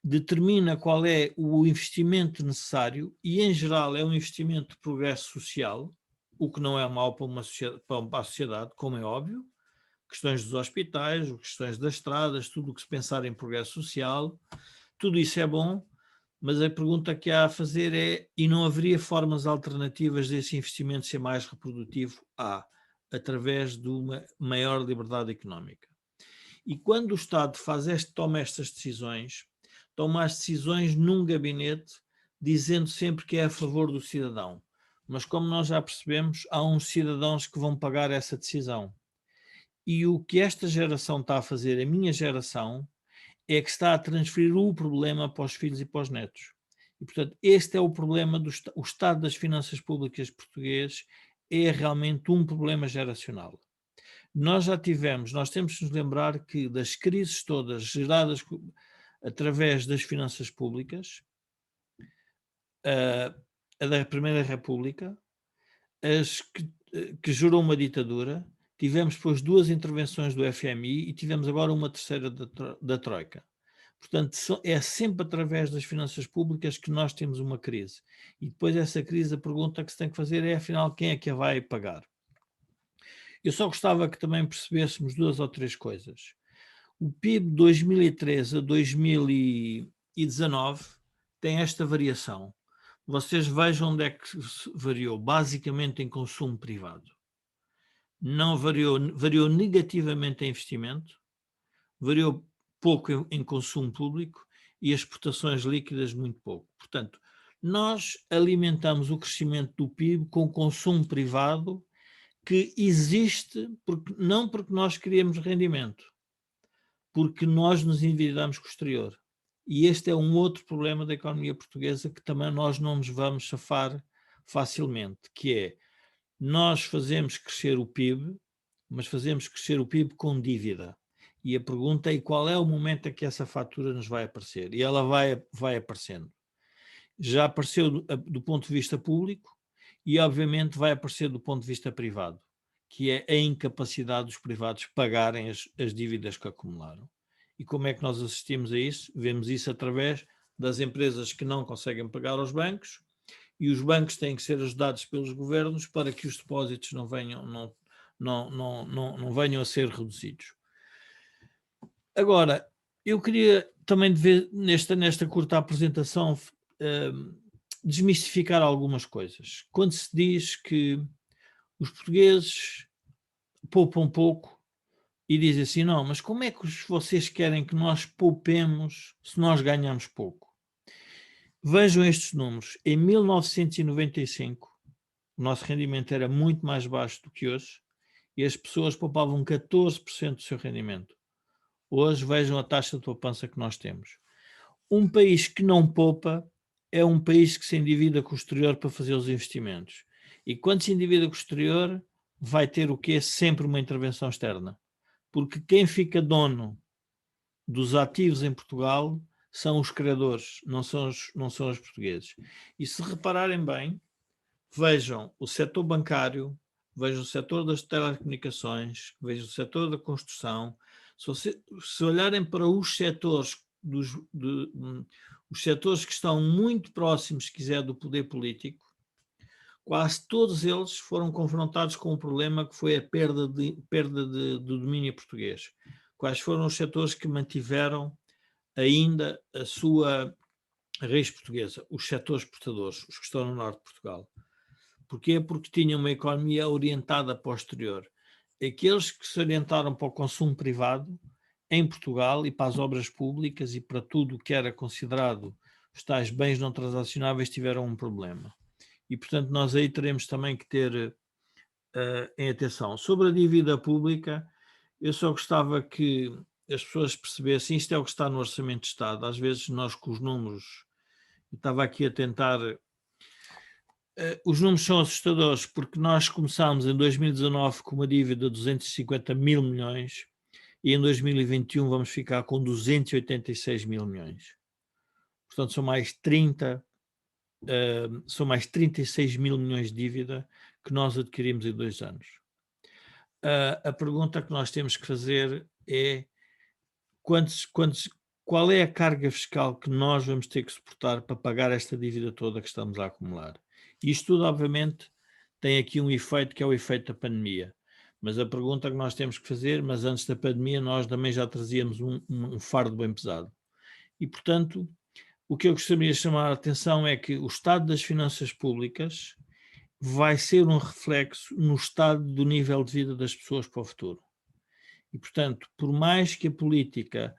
Determina qual é o investimento necessário e, em geral, é um investimento de progresso social, o que não é mau para a sociedade, como é óbvio. Questões dos hospitais, questões das estradas, tudo o que se pensar em progresso social, tudo isso é bom, mas a pergunta que há a fazer é: e não haveria formas alternativas desse investimento ser mais reprodutivo? Através de uma maior liberdade económica. E quando o Estado toma estas decisões, toma as decisões num gabinete, dizendo sempre que é a favor do cidadão. Mas, como nós já percebemos, há uns cidadãos que vão pagar essa decisão. E o que esta geração está a fazer, a minha geração, é que está a transferir o problema para os filhos e para os netos. E, portanto, este é o problema o estado das finanças públicas português é realmente um problema geracional. Nós temos que nos lembrar que das crises todas geradas através das finanças públicas, a da Primeira República, que gerou uma ditadura, tivemos depois 2 intervenções do FMI e tivemos agora uma terceira da Troika. Portanto, é sempre através das finanças públicas que nós temos uma crise. E depois essa crise, a pergunta que se tem que fazer é, afinal, quem é que a vai pagar? Eu só gostava que também percebêssemos 2 ou 3 coisas. O PIB de 2013 a 2019 tem esta variação. Vocês vejam onde é que variou, basicamente em consumo privado. Não variou negativamente em investimento, variou pouco em consumo público e exportações líquidas muito pouco. Portanto, nós alimentamos o crescimento do PIB com consumo privado que existe não porque nós queremos rendimento, porque nós nos endividamos com o exterior. E este é um outro problema da economia portuguesa que também nós não nos vamos safar facilmente, que é, nós fazemos crescer o PIB, mas fazemos crescer o PIB com dívida. E a pergunta é qual é o momento em que essa fatura nos vai aparecer? E ela vai aparecendo. Já apareceu do ponto de vista público e, obviamente, vai aparecer do ponto de vista privado, que é a incapacidade dos privados pagarem as dívidas que acumularam. E como é que nós assistimos a isso? Vemos isso através das empresas que não conseguem pagar aos bancos, e os bancos têm que ser ajudados pelos governos para que os depósitos não venham a ser reduzidos. Agora, eu queria também ver nesta curta apresentação desmistificar algumas coisas. Quando se diz que os portugueses poupam pouco e dizem assim, não, mas como é que vocês querem que nós poupemos se nós ganhamos pouco? Vejam estes números. Em 1995, o nosso rendimento era muito mais baixo do que hoje e as pessoas poupavam 14% do seu rendimento. Hoje, vejam a taxa de poupança que nós temos. Um país que não poupa é um país que se endivida com o exterior para fazer os investimentos. E quando se endivida com o exterior, vai ter o quê? Sempre uma intervenção externa. Porque quem fica dono dos ativos em Portugal são os credores, não são os portugueses. E se repararem bem, vejam o setor bancário, vejam o setor das telecomunicações, vejam o setor da construção. Se olharem para os setores, os setores que estão muito próximos, se quiser, do poder político, quase todos eles foram confrontados com um problema que foi a perda do domínio português. Quais foram os setores que mantiveram ainda a sua raiz portuguesa? Os setores exportadores, os que estão no norte de Portugal. Porquê? Porque tinham uma economia orientada para o exterior. Aqueles que se orientaram para o consumo privado em Portugal e para as obras públicas e para tudo o que era considerado os tais bens não transacionáveis tiveram um problema. E, portanto, nós aí teremos também que ter em atenção. Sobre a dívida pública, eu só gostava que as pessoas percebessem, isto é o que está no Orçamento de Estado. Às vezes nós com os números, eu estava aqui a tentar... os números são assustadores, porque nós começámos em 2019 com uma dívida de 250 mil milhões e em 2021 vamos ficar com 286 mil milhões. Portanto, são mais 36 mil milhões de dívida que nós adquirimos em 2 anos. A pergunta que nós temos que fazer é qual é a carga fiscal que nós vamos ter que suportar para pagar esta dívida toda que estamos a acumular. Isto tudo, obviamente, tem aqui um efeito que é o efeito da pandemia. Mas a pergunta que nós temos que fazer, mas antes da pandemia nós também já trazíamos um fardo bem pesado. E, portanto, o que eu gostaria de chamar a atenção é que o estado das finanças públicas vai ser um reflexo no estado do nível de vida das pessoas para o futuro. E, portanto, por mais que a política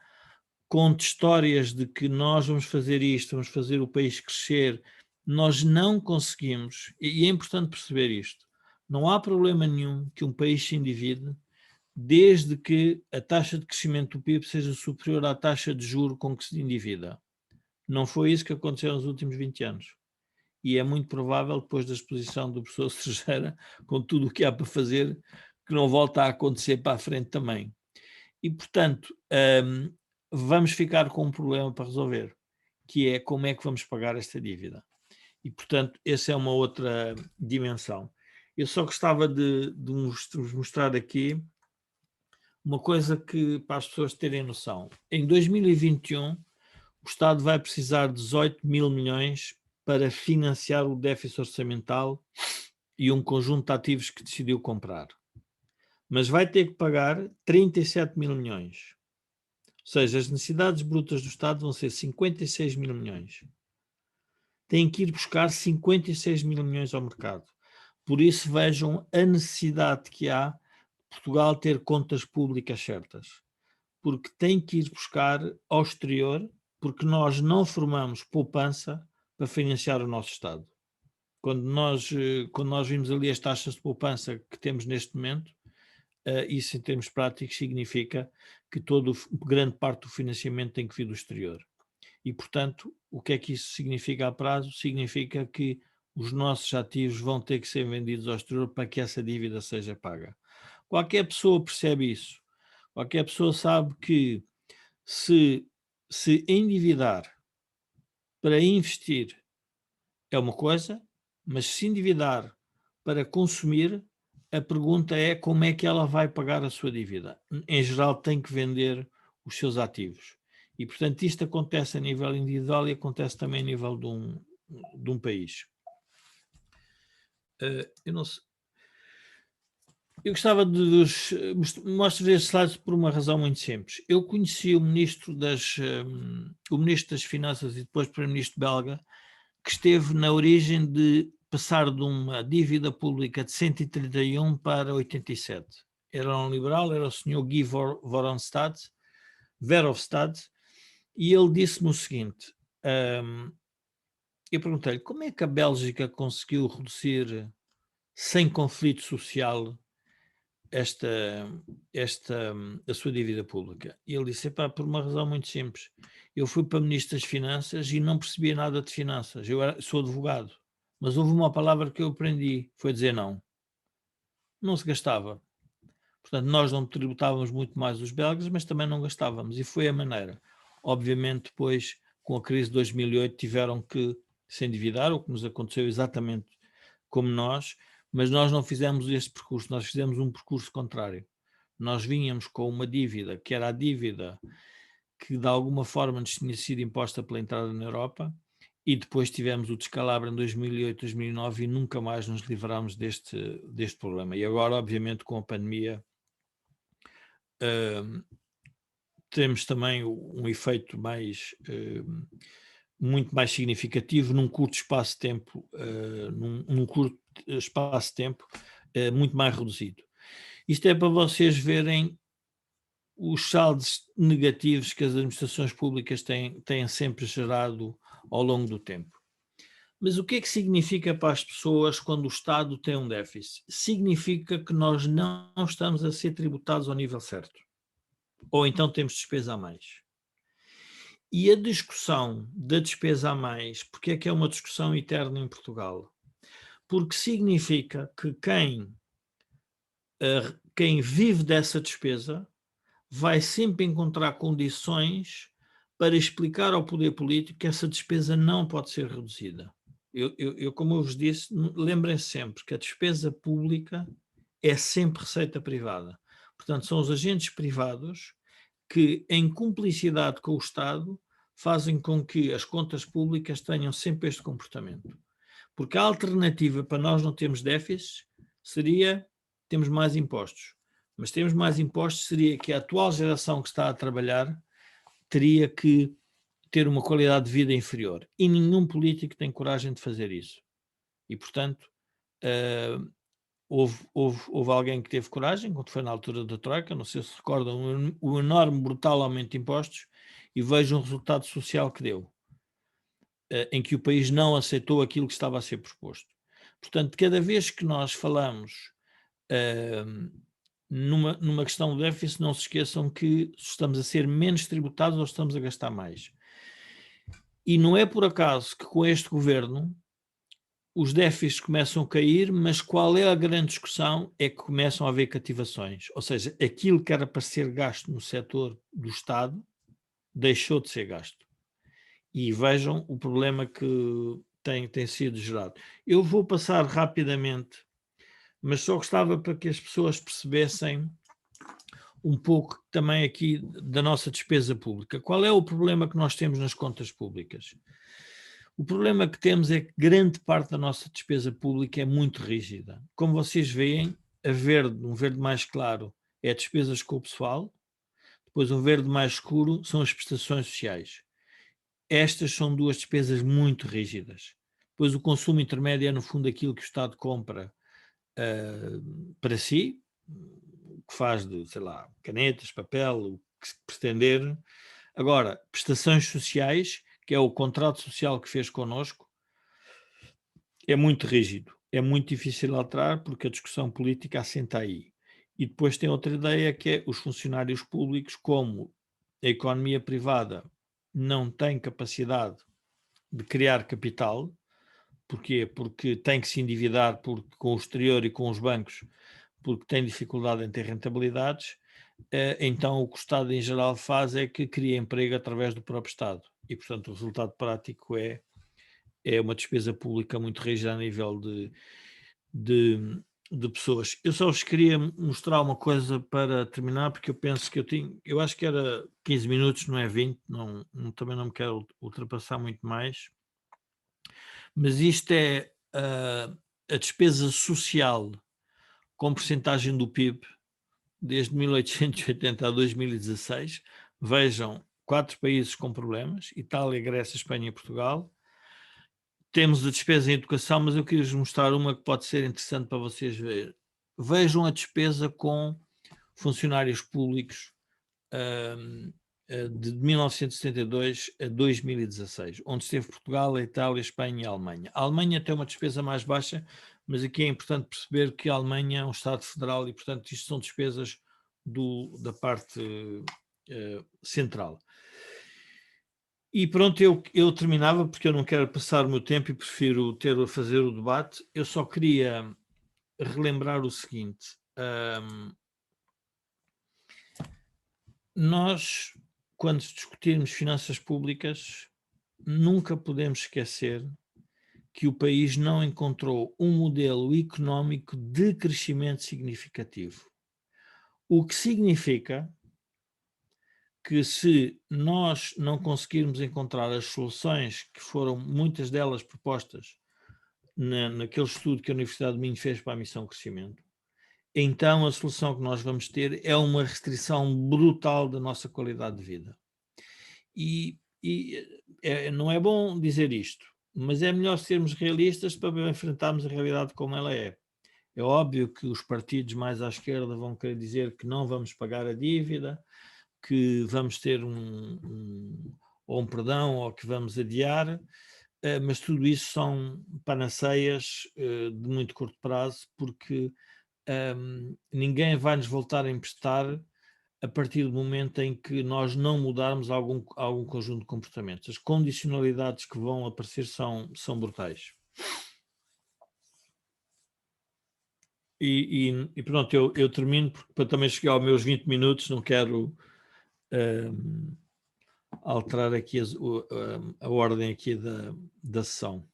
conte histórias de que nós vamos fazer isto, vamos fazer o país crescer, nós não conseguimos, e é importante perceber isto, não há problema nenhum que um país se endivide desde que a taxa de crescimento do PIB seja superior à taxa de juro com que se endivida. Não foi isso que aconteceu nos últimos 20 anos. E é muito provável, depois da exposição do professor Cerejeira, com tudo o que há para fazer, que não volta a acontecer para a frente também. E, portanto, vamos ficar com um problema para resolver, que é como é que vamos pagar esta dívida. E, portanto, essa é uma outra dimensão. Eu só gostava de vos mostrar aqui uma coisa que, para as pessoas terem noção. Em 2021, o Estado vai precisar de 18 mil milhões para financiar o déficit orçamental e um conjunto de ativos que decidiu comprar. mas vai ter que pagar 37 mil milhões. Ou seja, as necessidades brutas do Estado vão ser 56 mil milhões. Tem que ir buscar 56 mil milhões ao mercado. Por isso vejam a necessidade que há de Portugal ter contas públicas certas. Porque tem que ir buscar ao exterior, porque nós não formamos poupança para financiar o nosso Estado. Quando nós vimos ali as taxas de poupança que temos neste momento, isso em termos práticos significa que grande parte do financiamento tem que vir do exterior. E, portanto, o que é que isso significa a prazo? Significa que os nossos ativos vão ter que ser vendidos ao exterior para que essa dívida seja paga. Qualquer pessoa percebe isso. Qualquer pessoa sabe que se endividar para investir é uma coisa, mas se endividar para consumir, a pergunta é como é que ela vai pagar a sua dívida. Em geral, tem que vender os seus ativos. E, portanto, isto acontece a nível individual e acontece também a nível de um país. Eu não sei. Eu gostava de mostrar este slide por uma razão muito simples. Eu conheci o ministro das Finanças e depois o primeiro-ministro belga, que esteve na origem de passar de uma dívida pública de 131 para 87. Era um liberal, era o senhor Guy Verhofstadt, e ele disse-me o seguinte, eu perguntei-lhe, como é que a Bélgica conseguiu reduzir sem conflito social a sua dívida pública? E ele disse, por uma razão muito simples, eu fui para Ministro das Finanças e não percebia nada de finanças, sou advogado, mas houve uma palavra que eu aprendi, foi dizer não. Não se gastava. Portanto, nós não tributávamos muito mais os belgas, mas também não gastávamos, e foi a maneira. Obviamente, depois, com a crise de 2008, tiveram que se endividar, o que nos aconteceu exatamente como nós, mas nós não fizemos este percurso, nós fizemos um percurso contrário. Nós vínhamos com uma dívida, que era a dívida que de alguma forma nos tinha sido imposta pela entrada na Europa, e depois tivemos o descalabro em 2008, 2009 e nunca mais nos livrámos deste problema. E agora, obviamente, com a pandemia, temos também um efeito muito mais significativo num curto espaço de tempo, muito mais reduzido. Isto é para vocês verem os saldos negativos que as administrações públicas têm sempre gerado ao longo do tempo. Mas o que é que significa para as pessoas quando o Estado tem um déficit? Significa que nós não estamos a ser tributados ao nível certo. Ou então temos despesa a mais. E a discussão da despesa a mais, porque é que é uma discussão eterna em Portugal? Porque significa que quem vive dessa despesa vai sempre encontrar condições para explicar ao poder político que essa despesa não pode ser reduzida. Como eu vos disse, lembrem-se sempre que a despesa pública é sempre receita privada. Portanto, são os agentes privados que, em cumplicidade com o Estado, fazem com que as contas públicas tenham sempre este comportamento. Porque a alternativa para nós não termos déficits seria termos mais impostos. Mas termos mais impostos seria que a atual geração que está a trabalhar teria que ter uma qualidade de vida inferior. E nenhum político tem coragem de fazer isso. E, portanto, houve alguém que teve coragem, quando foi na altura da Troika, não sei se recordam, o enorme, brutal aumento de impostos, e vejam o resultado social que deu, em que o país não aceitou aquilo que estava a ser proposto. Portanto, cada vez que nós falamos numa questão do déficit, não se esqueçam que estamos a ser menos tributados ou estamos a gastar mais. E não é por acaso que com este governo os déficits começam a cair, mas qual é a grande discussão? É que começam a haver cativações, ou seja, aquilo que era para ser gasto no setor do Estado deixou de ser gasto. E vejam o problema que tem sido gerado. Eu vou passar rapidamente, mas só gostava para que as pessoas percebessem um pouco também aqui da nossa despesa pública. Qual é o problema que nós temos nas contas públicas? O problema que temos é que grande parte da nossa despesa pública é muito rígida. Como vocês veem, um verde mais claro é despesas com o pessoal, depois um verde mais escuro são as prestações sociais. Estas são duas despesas muito rígidas. Depois o consumo intermédio é no fundo aquilo que o Estado compra para si, que faz de, sei lá, canetas, papel, o que se pretender. Agora, prestações sociais, que é o contrato social que fez connosco, é muito rígido, é muito difícil alterar porque a discussão política assenta aí. E depois tem outra ideia que é os funcionários públicos, como a economia privada não tem capacidade de criar capital. Porquê? Porque tem que se endividar com o exterior e com os bancos, porque tem dificuldade em ter rentabilidades. Então o que o Estado em geral faz é que cria emprego através do próprio Estado. E, portanto, o resultado prático é uma despesa pública muito rígida a nível de pessoas. Eu só vos queria mostrar uma coisa para terminar, porque eu penso que eu acho que era 15 minutos, não é 20, também não me quero ultrapassar muito mais, mas isto é a despesa social com percentagem do PIB desde 1880 a 2016. Vejam, 4 países com problemas: Itália, Grécia, Espanha e Portugal. Temos a despesa em educação, mas eu queria-vos mostrar uma que pode ser interessante para vocês verem. Vejam a despesa com funcionários públicos de 1972 a 2016, onde esteve Portugal, a Itália, a Espanha e a Alemanha. A Alemanha tem uma despesa mais baixa, mas aqui é importante perceber que a Alemanha é um Estado federal e, portanto, isto são despesas da parte central. E pronto, eu terminava, porque eu não quero passar o meu tempo e prefiro fazer o debate. Eu só queria relembrar o seguinte: nós, quando discutirmos finanças públicas, nunca podemos esquecer que o país não encontrou um modelo económico de crescimento significativo. O que significa que, se nós não conseguirmos encontrar as soluções que foram muitas delas propostas naquele estudo que a Universidade de Minho fez para a missão crescimento, então a solução que nós vamos ter é uma restrição brutal da nossa qualidade de vida. Não é bom dizer isto, mas é melhor sermos realistas para enfrentarmos a realidade como ela é. É óbvio que os partidos mais à esquerda vão querer dizer que não vamos pagar a dívida, que vamos ter um perdão, ou que vamos adiar, mas tudo isso são panaceias de muito curto prazo, porque ninguém vai nos voltar a emprestar a partir do momento em que nós não mudarmos algum conjunto de comportamentos. As condicionalidades que vão aparecer são brutais. E pronto, eu termino, porque para também chegar aos meus 20 minutos não quero alterar aqui a ordem aqui da sessão.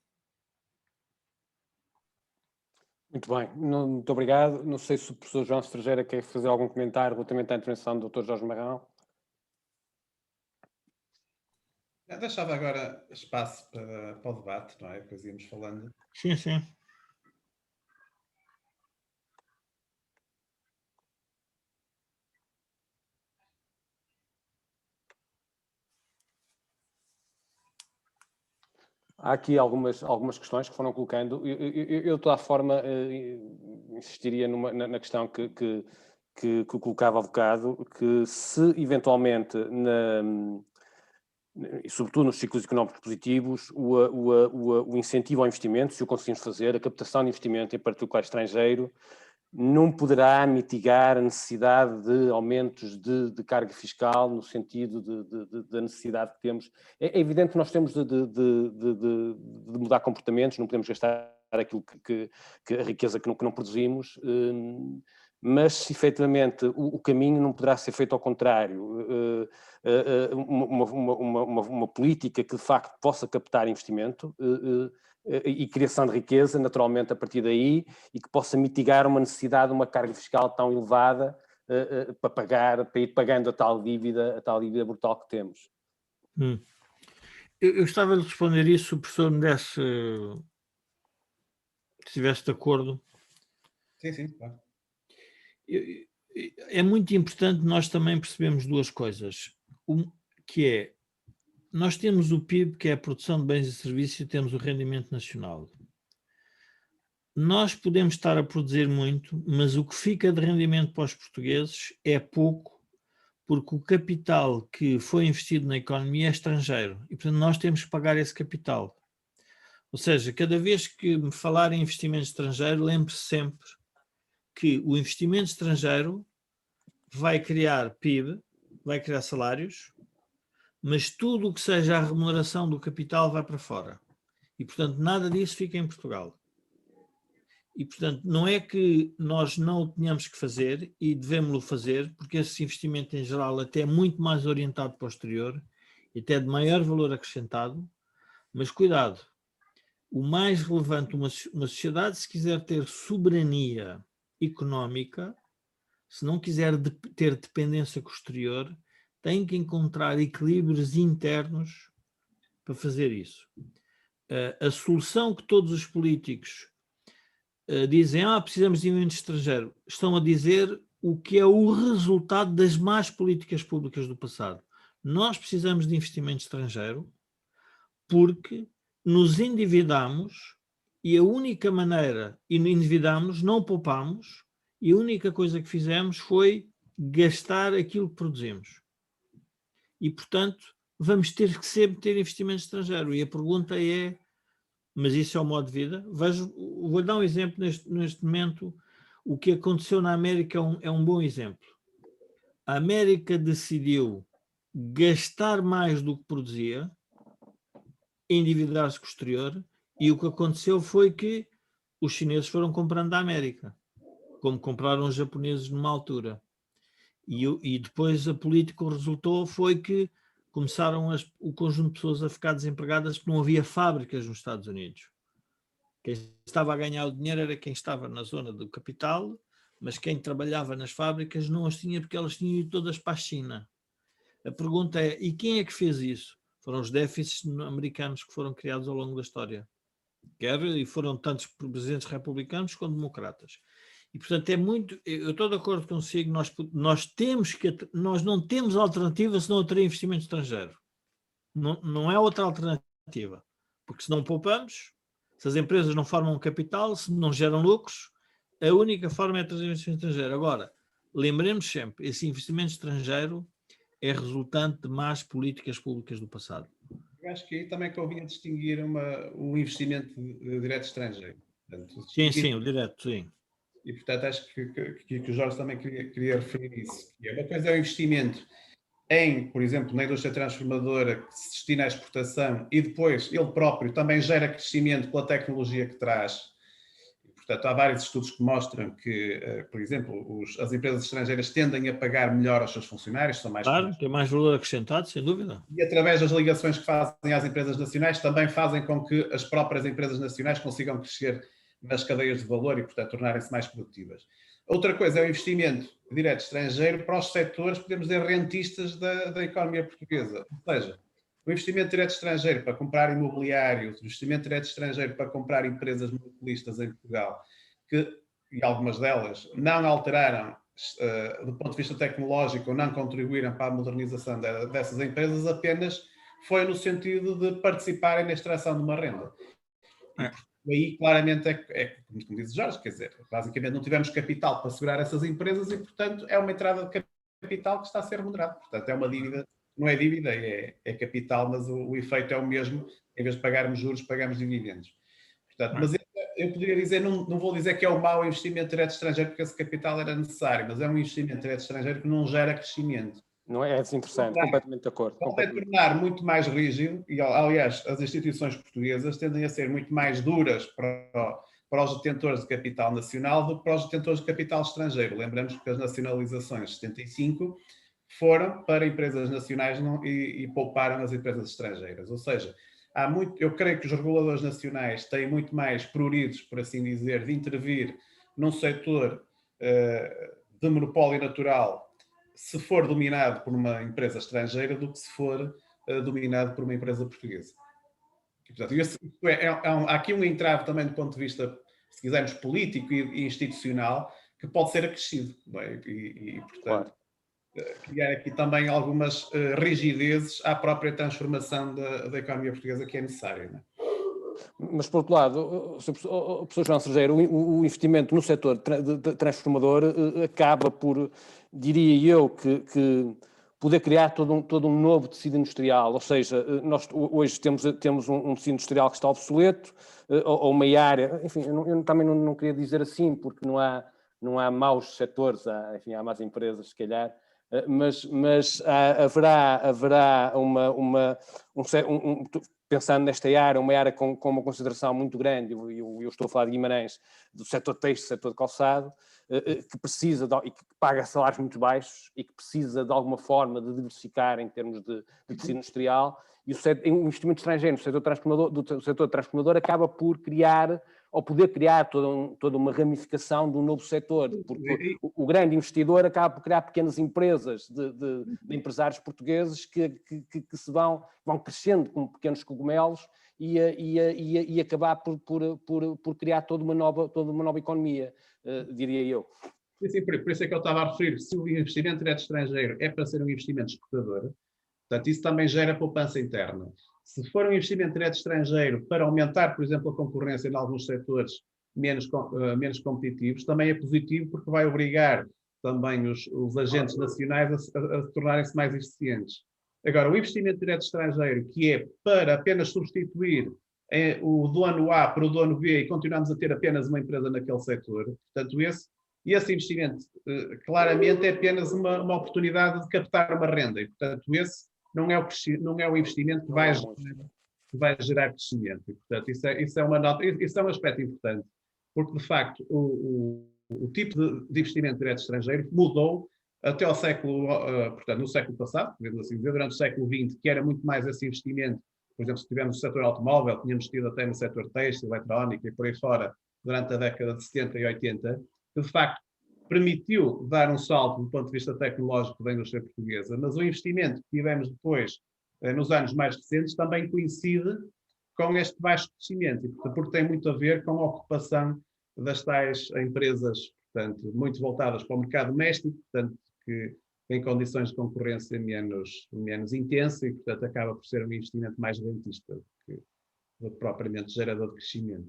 Muito bem, muito obrigado. Não sei se o professor João Estrangeira quer fazer algum comentário relativamente à intervenção do Dr. Jorge Marrão. Eu deixava agora espaço para o debate, não é? Depois íamos falando. Sim, sim. Há aqui algumas questões que foram colocando. Eu de toda a forma, insistiria na questão que colocava há bocado, que se eventualmente, sobretudo nos ciclos económicos positivos, o incentivo ao investimento, se o conseguimos fazer, a captação de investimento, em particular estrangeiro, não poderá mitigar a necessidade de aumentos de carga fiscal, no sentido da necessidade que temos. É evidente que nós temos de mudar comportamentos, não podemos gastar aquilo que a riqueza que não produzimos, mas se efetivamente o caminho não poderá ser feito ao contrário, uma política que de facto possa captar investimento e criação de riqueza, naturalmente, a partir daí, e que possa mitigar uma necessidade de uma carga fiscal tão elevada para ir pagando a tal dívida brutal que temos. Eu estava a responder isso, se o professor me desse, se estivesse de acordo. Sim, claro. É muito importante nós também percebermos duas coisas, que é, nós temos o PIB, que é a produção de bens e serviços, e temos o rendimento nacional. Nós podemos estar a produzir muito, mas o que fica de rendimento para os portugueses é pouco, porque o capital que foi investido na economia é estrangeiro e, portanto, nós temos que pagar esse capital. Ou seja, cada vez que me falar em investimento estrangeiro, lembre-se sempre que o investimento estrangeiro vai criar PIB, vai criar salários, mas tudo o que seja a remuneração do capital vai para fora. E, portanto, nada disso fica em Portugal. E, portanto, não é que nós não o tenhamos que fazer e devemos-lo fazer, porque esse investimento em geral até é muito mais orientado para o exterior e até de maior valor acrescentado, mas cuidado, o mais relevante uma sociedade, se quiser ter soberania económica, se não quiser ter dependência com o exterior, tem que encontrar equilíbrios internos para fazer isso. A solução que todos os políticos dizem, precisamos de investimento estrangeiro, estão a dizer o que é o resultado das más políticas públicas do passado. Nós precisamos de investimento estrangeiro porque nos endividamos e a única maneira, e endividamos, não poupamos, e a única coisa que fizemos foi gastar aquilo que produzimos. E, portanto, vamos ter que sempre ter investimento estrangeiro. E a pergunta é, mas isso é o modo de vida? Vou dar um exemplo neste momento. O que aconteceu na América é um bom exemplo. A América decidiu gastar mais do que produzia, endividar-se com o exterior, e o que aconteceu foi que os chineses foram comprando da América, como compraram os japoneses numa altura. E depois a política resultou foi que começaram o conjunto de pessoas a ficar desempregadas porque não havia fábricas nos Estados Unidos. Quem estava a ganhar o dinheiro era quem estava na zona do capital, mas quem trabalhava nas fábricas não as tinha porque elas tinham ido todas para a China. A pergunta é, e quem é que fez isso? Foram os déficits americanos que foram criados ao longo da história. E foram tantos presidentes republicanos como democratas. E, portanto, eu estou de acordo consigo, nós não temos alternativa se não ter investimento estrangeiro. Não é outra alternativa. Porque se não poupamos, se as empresas não formam capital, se não geram lucros, a única forma é trazer investimento estrangeiro. Agora, lembremos sempre, esse investimento estrangeiro é resultante de más políticas públicas do passado. Eu acho que aí também convinha distinguir o investimento direto estrangeiro. Portanto, sim, o direto, sim. E, portanto, acho que o Jorge também queria referir isso. Uma coisa é o investimento em, por exemplo, na indústria transformadora que se destina à exportação e depois ele próprio também gera crescimento pela tecnologia que traz. E, portanto, há vários estudos que mostram que, por exemplo, as empresas estrangeiras tendem a pagar melhor aos seus funcionários, são mais... Claro, tem mais valor acrescentado, sem dúvida. E através das ligações que fazem às empresas nacionais, também fazem com que as próprias empresas nacionais consigam crescer nas cadeias de valor e, portanto, tornarem-se mais produtivas. Outra coisa é o investimento direto estrangeiro para os setores, podemos dizer, rentistas da economia portuguesa. Ou seja, o investimento direto estrangeiro para comprar imobiliário, o investimento direto estrangeiro para comprar empresas monopolistas em Portugal, e algumas delas não alteraram, do ponto de vista tecnológico, ou não contribuíram para a modernização dessas empresas, apenas foi no sentido de participarem na extração de uma renda. E aí, claramente, como diz o Jorge, quer dizer, basicamente não tivemos capital para segurar essas empresas e, portanto, é uma entrada de capital que está a ser remunerada. Portanto, é uma dívida, não é dívida, é capital, mas o efeito é o mesmo. Em vez de pagarmos juros, pagamos dividendos. Portanto, mas eu poderia dizer, não vou dizer que é um mau investimento direto estrangeiro, porque esse capital era necessário, mas é um investimento direto estrangeiro que não gera crescimento. Não é desinteressante, completamente de acordo. Pode tornar muito mais rígido, e aliás, as instituições portuguesas tendem a ser muito mais duras para os detentores de capital nacional do que para os detentores de capital estrangeiro. Lembramos que as nacionalizações de 75 foram para empresas nacionais e pouparam as empresas estrangeiras. Ou seja, eu creio que os reguladores nacionais têm muito mais pruridos, por assim dizer, de intervir num setor de monopólio natural se for dominado por uma empresa estrangeira do que se for dominado por uma empresa portuguesa. E, portanto, há aqui um entrave também do ponto de vista, se quisermos, político e institucional, que pode ser acrescido. Não é? Portanto, Claro. Criar aqui também algumas rigidezes à própria transformação da economia portuguesa que é necessária. Não é? Mas, por outro lado, o professor João Sergeiro, o investimento no setor transformador acaba por, diria eu, que poder criar todo um novo tecido industrial. Ou seja, nós hoje temos um tecido industrial que está obsoleto, ou uma área, enfim, eu também não queria dizer assim, porque não há maus setores, há más empresas, se calhar, mas haverá pensando nesta área, uma área com uma consideração muito grande, eu estou a falar de Guimarães, do setor têxtil, do setor de calçado, que precisa, e que paga salários muito baixos e que precisa de alguma forma de diversificar em termos de tecido industrial, e o investimento estrangeiro do setor transformador acaba por criar, ou poder criar toda uma ramificação de um novo setor, porque o grande investidor acaba por criar pequenas empresas de empresários portugueses que se vão crescendo como pequenos cogumelos e acabar por criar toda uma nova economia, diria eu. Sim, por isso é que eu estava a referir, se o investimento direto estrangeiro é para ser um investimento exportador, portanto, isso também gera poupança interna. Se for um investimento direto estrangeiro para aumentar, por exemplo, a concorrência em alguns setores menos competitivos, também é positivo porque vai obrigar também os agentes nacionais a tornarem-se mais eficientes. Agora, o investimento direto estrangeiro, que é para apenas substituir o dono A por o dono B e continuamos a ter apenas uma empresa naquele setor, portanto, esse investimento claramente é apenas uma oportunidade de captar uma renda e, portanto, esse não é o investimento que vai gerar crescimento. E, portanto, isso é um aspecto importante, porque, de facto, o tipo de investimento direto estrangeiro mudou até ao século, portanto, no século passado, assim, durante o século XX, que era muito mais esse investimento. Por exemplo, se estivermos no setor automóvel, tínhamos tido até no setor têxtil, eletrónica e por aí fora, durante a década de 70 e 80, que, de facto, permitiu dar um salto do ponto de vista tecnológico da indústria portuguesa, mas o investimento que tivemos depois, nos anos mais recentes, também coincide com este baixo crescimento, porque tem muito a ver com a ocupação das tais empresas, portanto, muito voltadas para o mercado doméstico, portanto, que em condições de concorrência menos intensa e, portanto, acaba por ser um investimento mais rentista do que propriamente gerador de crescimento.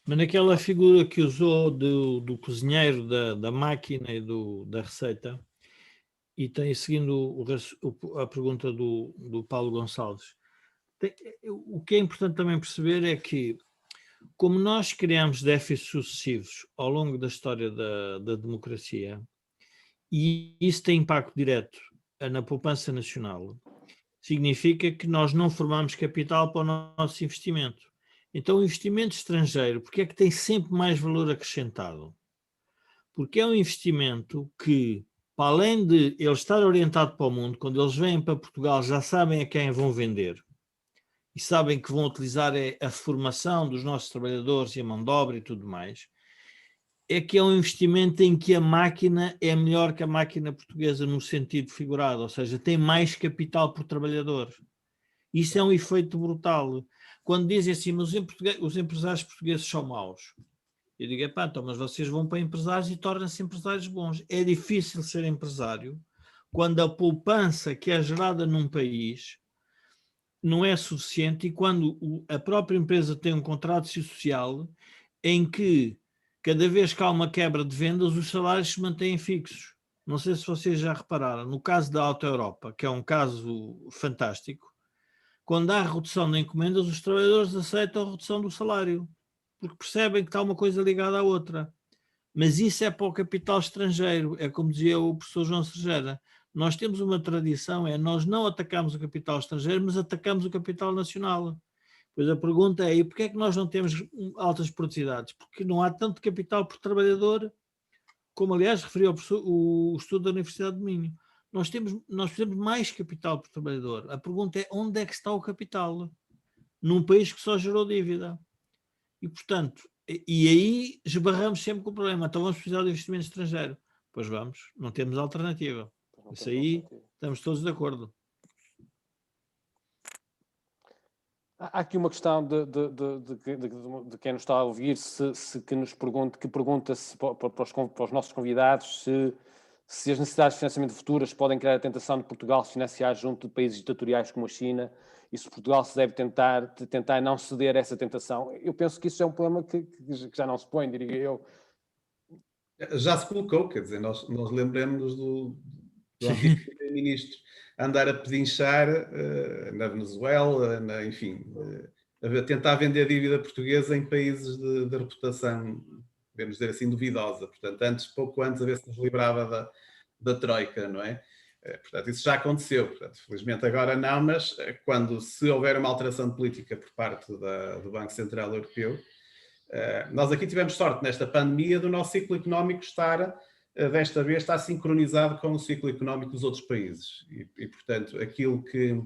Mas naquela figura que usou do cozinheiro, da máquina e da receita, e tem, seguindo a pergunta do Paulo Gonçalves, o que é importante também perceber é que, como nós criamos déficits sucessivos ao longo da história da democracia, e isso tem impacto direto na poupança nacional, significa que nós não formamos capital para o nosso investimento. Então, o investimento estrangeiro, porque é que tem sempre mais valor acrescentado? Porque é um investimento que, para além de ele estar orientado para o mundo, quando eles vêm para Portugal já sabem a quem vão vender e sabem que vão utilizar a formação dos nossos trabalhadores e a mão de obra e tudo mais, é que é um investimento em que a máquina é melhor que a máquina portuguesa no sentido figurado, ou seja, tem mais capital por trabalhador. Isso é um efeito brutal. Quando dizem assim, os empresários portugueses são maus, eu digo, então, mas vocês vão para empresários e tornam-se empresários bons. É difícil ser empresário quando a poupança que é gerada num país não é suficiente e quando a própria empresa tem um contrato social em que cada vez que há uma quebra de vendas, os salários se mantêm fixos. Não sei se vocês já repararam, no caso da Auto Europa, que é um caso fantástico, quando há redução de encomendas, os trabalhadores aceitam a redução do salário, porque percebem que está uma coisa ligada à outra. Mas isso é para o capital estrangeiro, é como dizia o professor João Sergeira. Nós temos uma tradição, nós não atacamos o capital estrangeiro, mas atacamos o capital nacional. Pois a pergunta é, e porquê é que nós não temos altas produtividades? Porque não há tanto capital por trabalhador, como aliás referiu o estudo da Universidade de Minho. Nós precisamos mais capital por trabalhador. A pergunta é, onde é que está o capital? Num país que só gerou dívida. E, portanto, e aí esbarramos sempre com o problema. Então vamos precisar de investimento estrangeiro. Pois vamos, não temos alternativa. Isso aí estamos todos de acordo. Há aqui uma questão de quem nos está a ouvir, que pergunta-se para os nossos convidados se as necessidades de financiamento futuras podem criar a tentação de Portugal se financiar junto de países ditatoriais como a China, e se Portugal se deve tentar não ceder a essa tentação. Eu penso que isso é um problema que já não se põe, diria eu. Já se colocou, quer dizer, nós lembramos do antigo primeiro-ministro andar a pedinchar na Venezuela, enfim, a tentar vender a dívida portuguesa em países de reputação, podemos dizer assim, duvidosa. Portanto, pouco antes, a ver se nos livrava da Troika, não é? Portanto, isso já aconteceu. Portanto, felizmente agora não, mas se houver uma alteração de política por parte do Banco Central Europeu, nós aqui tivemos sorte nesta pandemia do nosso ciclo económico desta vez está sincronizado com o ciclo económico dos outros países. E portanto, aquilo que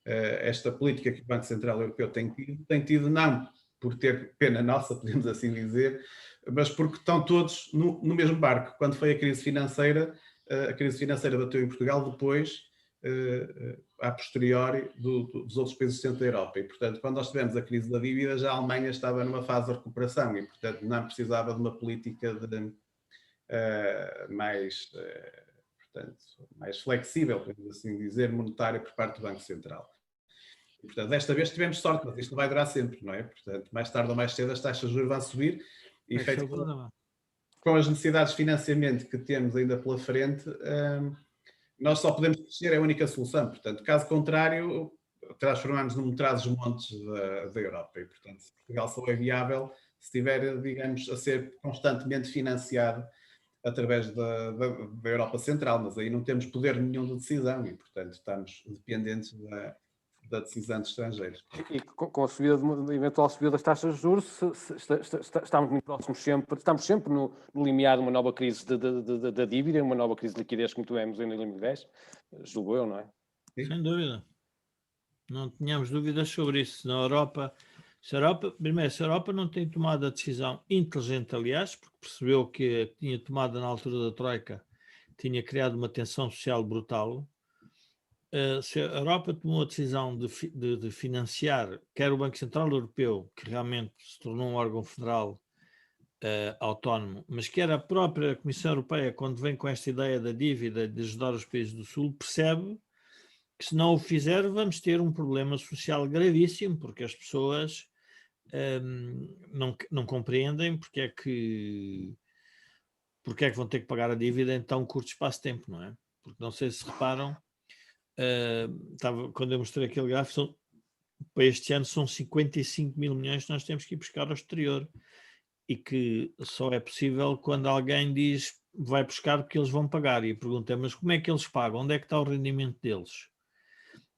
esta política que o Banco Central Europeu tem tido não por ter pena nossa, podemos assim dizer, mas porque estão todos no mesmo barco. Quando foi a crise financeira bateu em Portugal depois, a posteriori, dos outros países do centro da Europa. E, portanto, quando nós tivemos a crise da dívida, já a Alemanha estava numa fase de recuperação e, portanto, não precisava de uma política mais flexível, podemos assim dizer, monetária por parte do Banco Central. E, portanto, desta vez tivemos sorte, mas isto não vai durar sempre, não é? Portanto, mais tarde ou mais cedo as taxas de juros vão subir e, com as necessidades de financiamento que temos ainda pela frente, nós só podemos crescer, é a única solução. Portanto, caso contrário, transformamos num trás-os-montes da Europa. E, portanto, se Portugal só é viável se estiver, digamos, a ser constantemente financiado através da Europa Central, mas aí não temos poder nenhum de decisão e, portanto, estamos dependentes da decisão de estrangeiros. E com a eventual subida das taxas de juros, estamos muito próximos estamos sempre no limiar de uma nova crise da dívida, uma nova crise de liquidez como tivemos em 2010, julgo eu, não é? Sem dúvida. Não tínhamos dúvidas sobre isso. Na Europa, se a Europa não tem tomado a decisão inteligente, aliás, porque percebeu que tinha tomado na altura da Troika, tinha criado uma tensão social brutal. Se a Europa tomou a decisão de financiar, quer o Banco Central Europeu, que realmente se tornou um órgão federal autónomo, mas quer a própria Comissão Europeia, quando vem com esta ideia da dívida de ajudar os países do Sul, percebe que se não o fizer vamos ter um problema social gravíssimo, porque as pessoas não compreendem porque é que vão ter que pagar a dívida em tão curto espaço de tempo, não é? Porque não sei se reparam, quando eu mostrei aquele gráfico, para este ano são 55 mil milhões que nós temos que ir buscar ao exterior e que só é possível quando alguém diz vai buscar porque eles vão pagar, e a pergunta é, mas como é que eles pagam? Onde é que está o rendimento deles?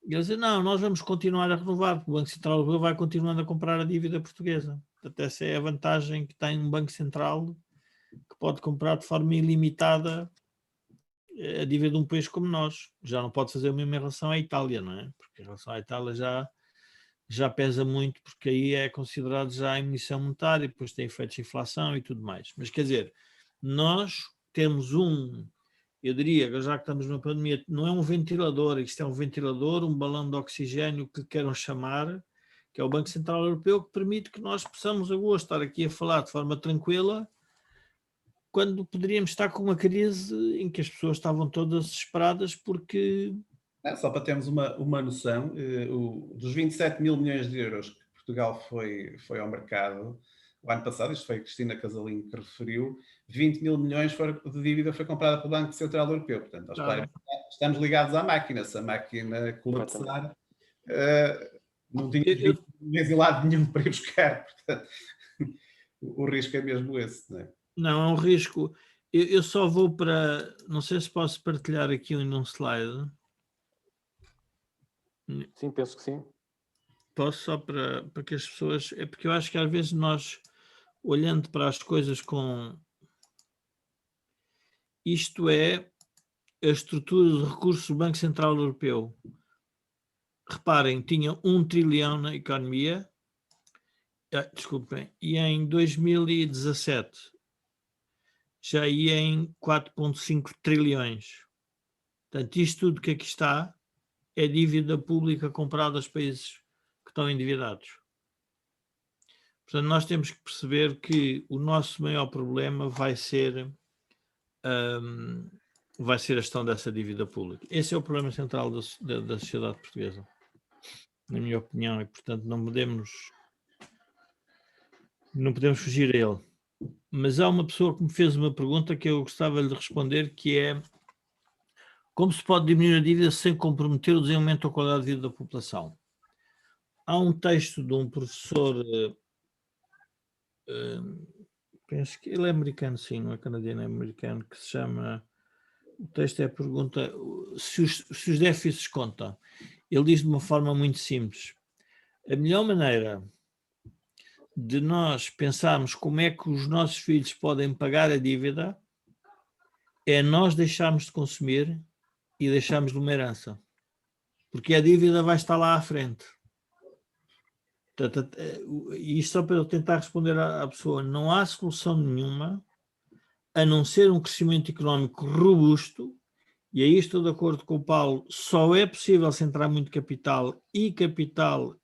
E eles dizem, não, nós vamos continuar a renovar, porque o Banco Central Europeu vai continuando a comprar a dívida portuguesa. Portanto, essa é a vantagem que tem um Banco Central, que pode comprar de forma ilimitada a dívida de um país como nós. Já não pode fazer o mesmo em relação à Itália, não é? Porque em relação à Itália já pesa muito, porque aí é considerado já a emissão monetária, depois tem efeitos de inflação e tudo mais. Mas quer dizer, nós temos eu diria, já que estamos numa pandemia, não é um ventilador, isto é um ventilador, um balão de oxigênio que queiram chamar, que é o Banco Central Europeu, que permite que nós possamos agora estar aqui a falar de forma tranquila, quando poderíamos estar com uma crise em que as pessoas estavam todas desesperadas porque... Só para termos uma noção, dos 27 mil milhões de euros que Portugal foi ao mercado o ano passado, isto foi a Cristina Casalinho que referiu, 20 mil milhões de dívida foi comprada pelo Banco Central Europeu. Portanto, nós estamos ligados à máquina. Se a máquina colapsar, não tínhamos milhões em lado nenhum para ir buscar. Portanto, o risco é mesmo esse, não é? Não, é um risco. Eu só vou para... Não sei se posso partilhar aqui num slide. Sim, penso que sim. Posso, só para que as pessoas... É porque eu acho que às vezes nós, olhando para as coisas com... Isto é a estrutura de recursos do Banco Central Europeu. Reparem, tinha 1 trilhão na economia, desculpem, e em 2017 já ia em 4,5 trilhões. Portanto, isto tudo que aqui está é dívida pública comprada aos países que estão endividados. Portanto, nós temos que perceber que o nosso maior problema vai ser a gestão dessa dívida pública. Esse é o problema central da sociedade portuguesa, na minha opinião, e, portanto, não podemos fugir a ele. Mas há uma pessoa que me fez uma pergunta que eu gostava de responder, que é: como se pode diminuir a dívida sem comprometer o desenvolvimento da qualidade de vida da população? Há um texto de um professor, penso que ele é americano, sim, não é canadiano, é americano, que se chama, o texto é a pergunta, se os déficits contam. Ele diz de uma forma muito simples: a melhor maneira de nós pensarmos como é que os nossos filhos podem pagar a dívida é nós deixarmos de consumir e deixarmos de uma herança, porque a dívida vai estar lá à frente. Portanto, e isto só para eu tentar responder à pessoa: não há solução nenhuma a não ser um crescimento económico robusto, e aí estou de acordo com o Paulo, só é possível se entrar muito capital, e capital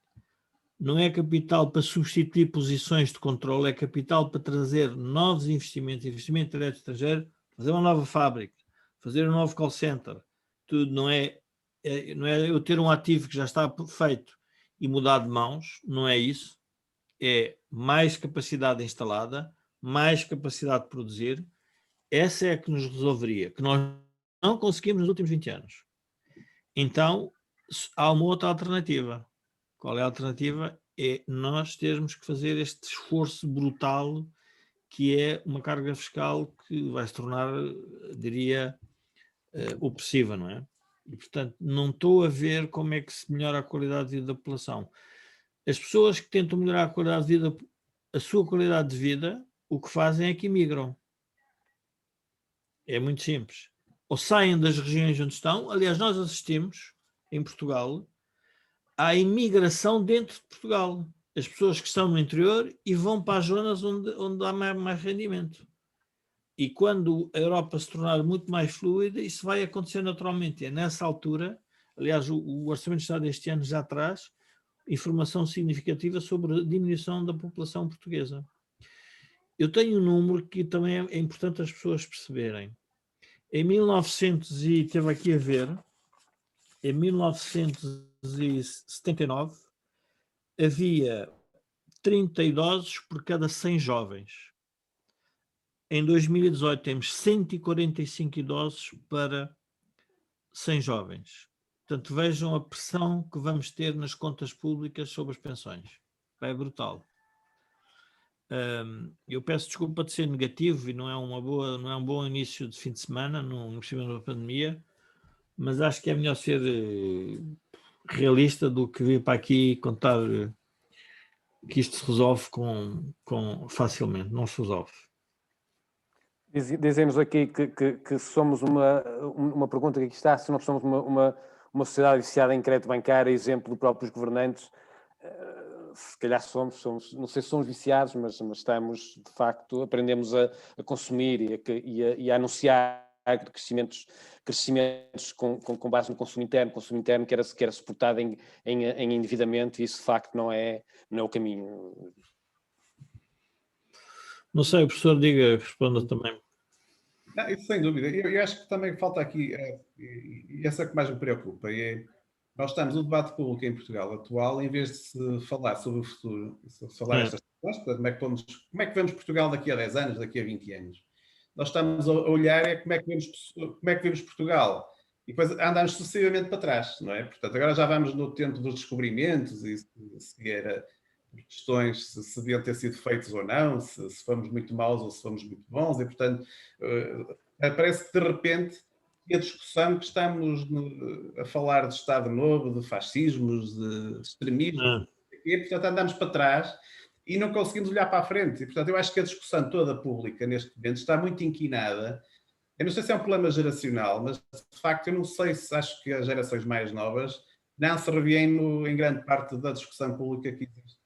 não é capital para substituir posições de controle, é capital para trazer novos investimentos, investimento direto estrangeiro, fazer uma nova fábrica, fazer um novo call center. Tudo não é eu ter um ativo que já está feito e mudar de mãos, não é isso. É mais capacidade instalada, mais capacidade de produzir. Essa é a que nos resolveria, que nós não conseguimos nos últimos 20 anos. Então, há uma outra alternativa. Qual é a alternativa? É nós termos que fazer este esforço brutal, que é uma carga fiscal que vai se tornar, diria, opressiva, não é? E, portanto, não estou a ver como é que se melhora a qualidade de vida da população. As pessoas que tentam melhorar a qualidade de vida, a sua qualidade de vida, o que fazem é que imigram. É muito simples. Ou saem das regiões onde estão. Aliás, nós assistimos, em Portugal, à imigração dentro de Portugal. As pessoas que estão no interior e vão para as zonas onde há mais rendimento. E quando a Europa se tornar muito mais fluida, isso vai acontecer naturalmente. É nessa altura, aliás, o Orçamento de Estado deste ano já traz informação significativa sobre a diminuição da população portuguesa. Eu tenho um número que também é importante as pessoas perceberem. Em 1900, e esteve aqui a ver, em 1979, havia 30 idosos por cada 100 jovens. Em 2018 temos 145 idosos para 100 jovens. Portanto, vejam a pressão que vamos ter nas contas públicas sobre as pensões. É brutal. Eu peço desculpa de ser negativo e não é um bom início de fim de semana, no cima da pandemia, mas acho que é melhor ser realista do que vir para aqui contar que isto se resolve facilmente. Não se resolve. Dizemos aqui que somos uma pergunta que aqui está: se nós somos uma sociedade viciada em crédito bancário, exemplo dos próprios governantes. Se calhar somos, não sei se somos viciados, mas estamos, de facto, aprendemos a consumir e a anunciar crescimentos com base no consumo interno que era suportado em endividamento, e isso, de facto, não é o caminho. Não sei, o professor responda também. Não, isso sem dúvida. Eu acho que também falta aqui, e essa é que mais me preocupa, nós estamos no debate público em Portugal atual, em vez de se falar sobre o futuro, se falar estas questões, como é que vemos Portugal daqui a 10 anos, daqui a 20 anos. Nós estamos a olhar como é que vemos Portugal, e depois andamos sucessivamente para trás, não é? Portanto, agora já vamos no tempo dos descobrimentos, e se era questões se deviam ter sido feitos ou não, se fomos muito maus ou se fomos muito bons, e portanto parece que de repente a discussão que estamos a falar de Estado Novo, de fascismos, de extremismo, e portanto andamos para trás e não conseguimos olhar para a frente. E portanto eu acho que a discussão toda pública neste momento está muito inquinada. Eu não sei se é um problema geracional, mas de facto eu não sei se acho que as gerações mais novas não se revêem em grande parte da discussão pública que existe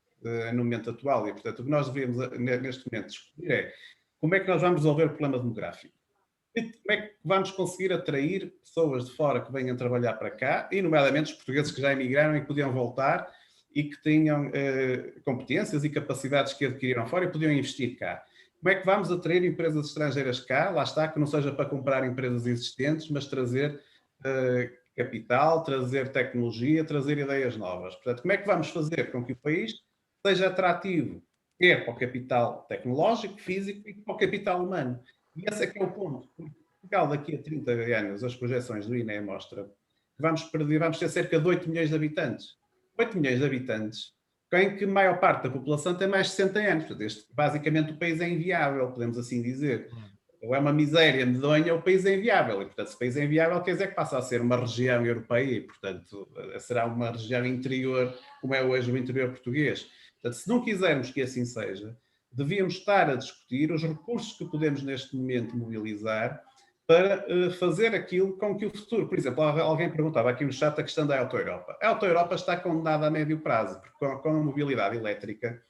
no momento atual. E portanto o que nós devemos neste momento discutir é como é que nós vamos resolver o problema demográfico. Como é que vamos conseguir atrair pessoas de fora que venham trabalhar para cá, e nomeadamente os portugueses que já emigraram e que podiam voltar, e que tinham competências e capacidades que adquiriram fora e podiam investir cá. Como é que vamos atrair empresas estrangeiras cá? Lá está, que não seja para comprar empresas existentes, mas trazer capital, trazer tecnologia, trazer ideias novas. Portanto, como é que vamos fazer com que o país seja atrativo, quer para o capital tecnológico, físico e para o capital humano? E esse é que é o ponto. Portugal, daqui a 30 anos, as projeções do INE mostram que vamos ter cerca de 8 milhões de habitantes. 8 milhões de habitantes, em que a maior parte da população tem mais de 60 anos. Portanto, basicamente o país é inviável, podemos assim dizer. Ou é uma miséria medonha, o país é inviável. E, portanto, se o país é inviável, quer dizer que passa a ser uma região europeia e, portanto, será uma região interior, como é hoje o interior português. Portanto, se não quisermos que assim seja, devíamos estar a discutir os recursos que podemos neste momento mobilizar para fazer aquilo com que o futuro... Por exemplo, alguém perguntava aqui no chat a questão da Auto-Europa. A Auto-Europa está condenada a médio prazo, porque com a mobilidade elétrica,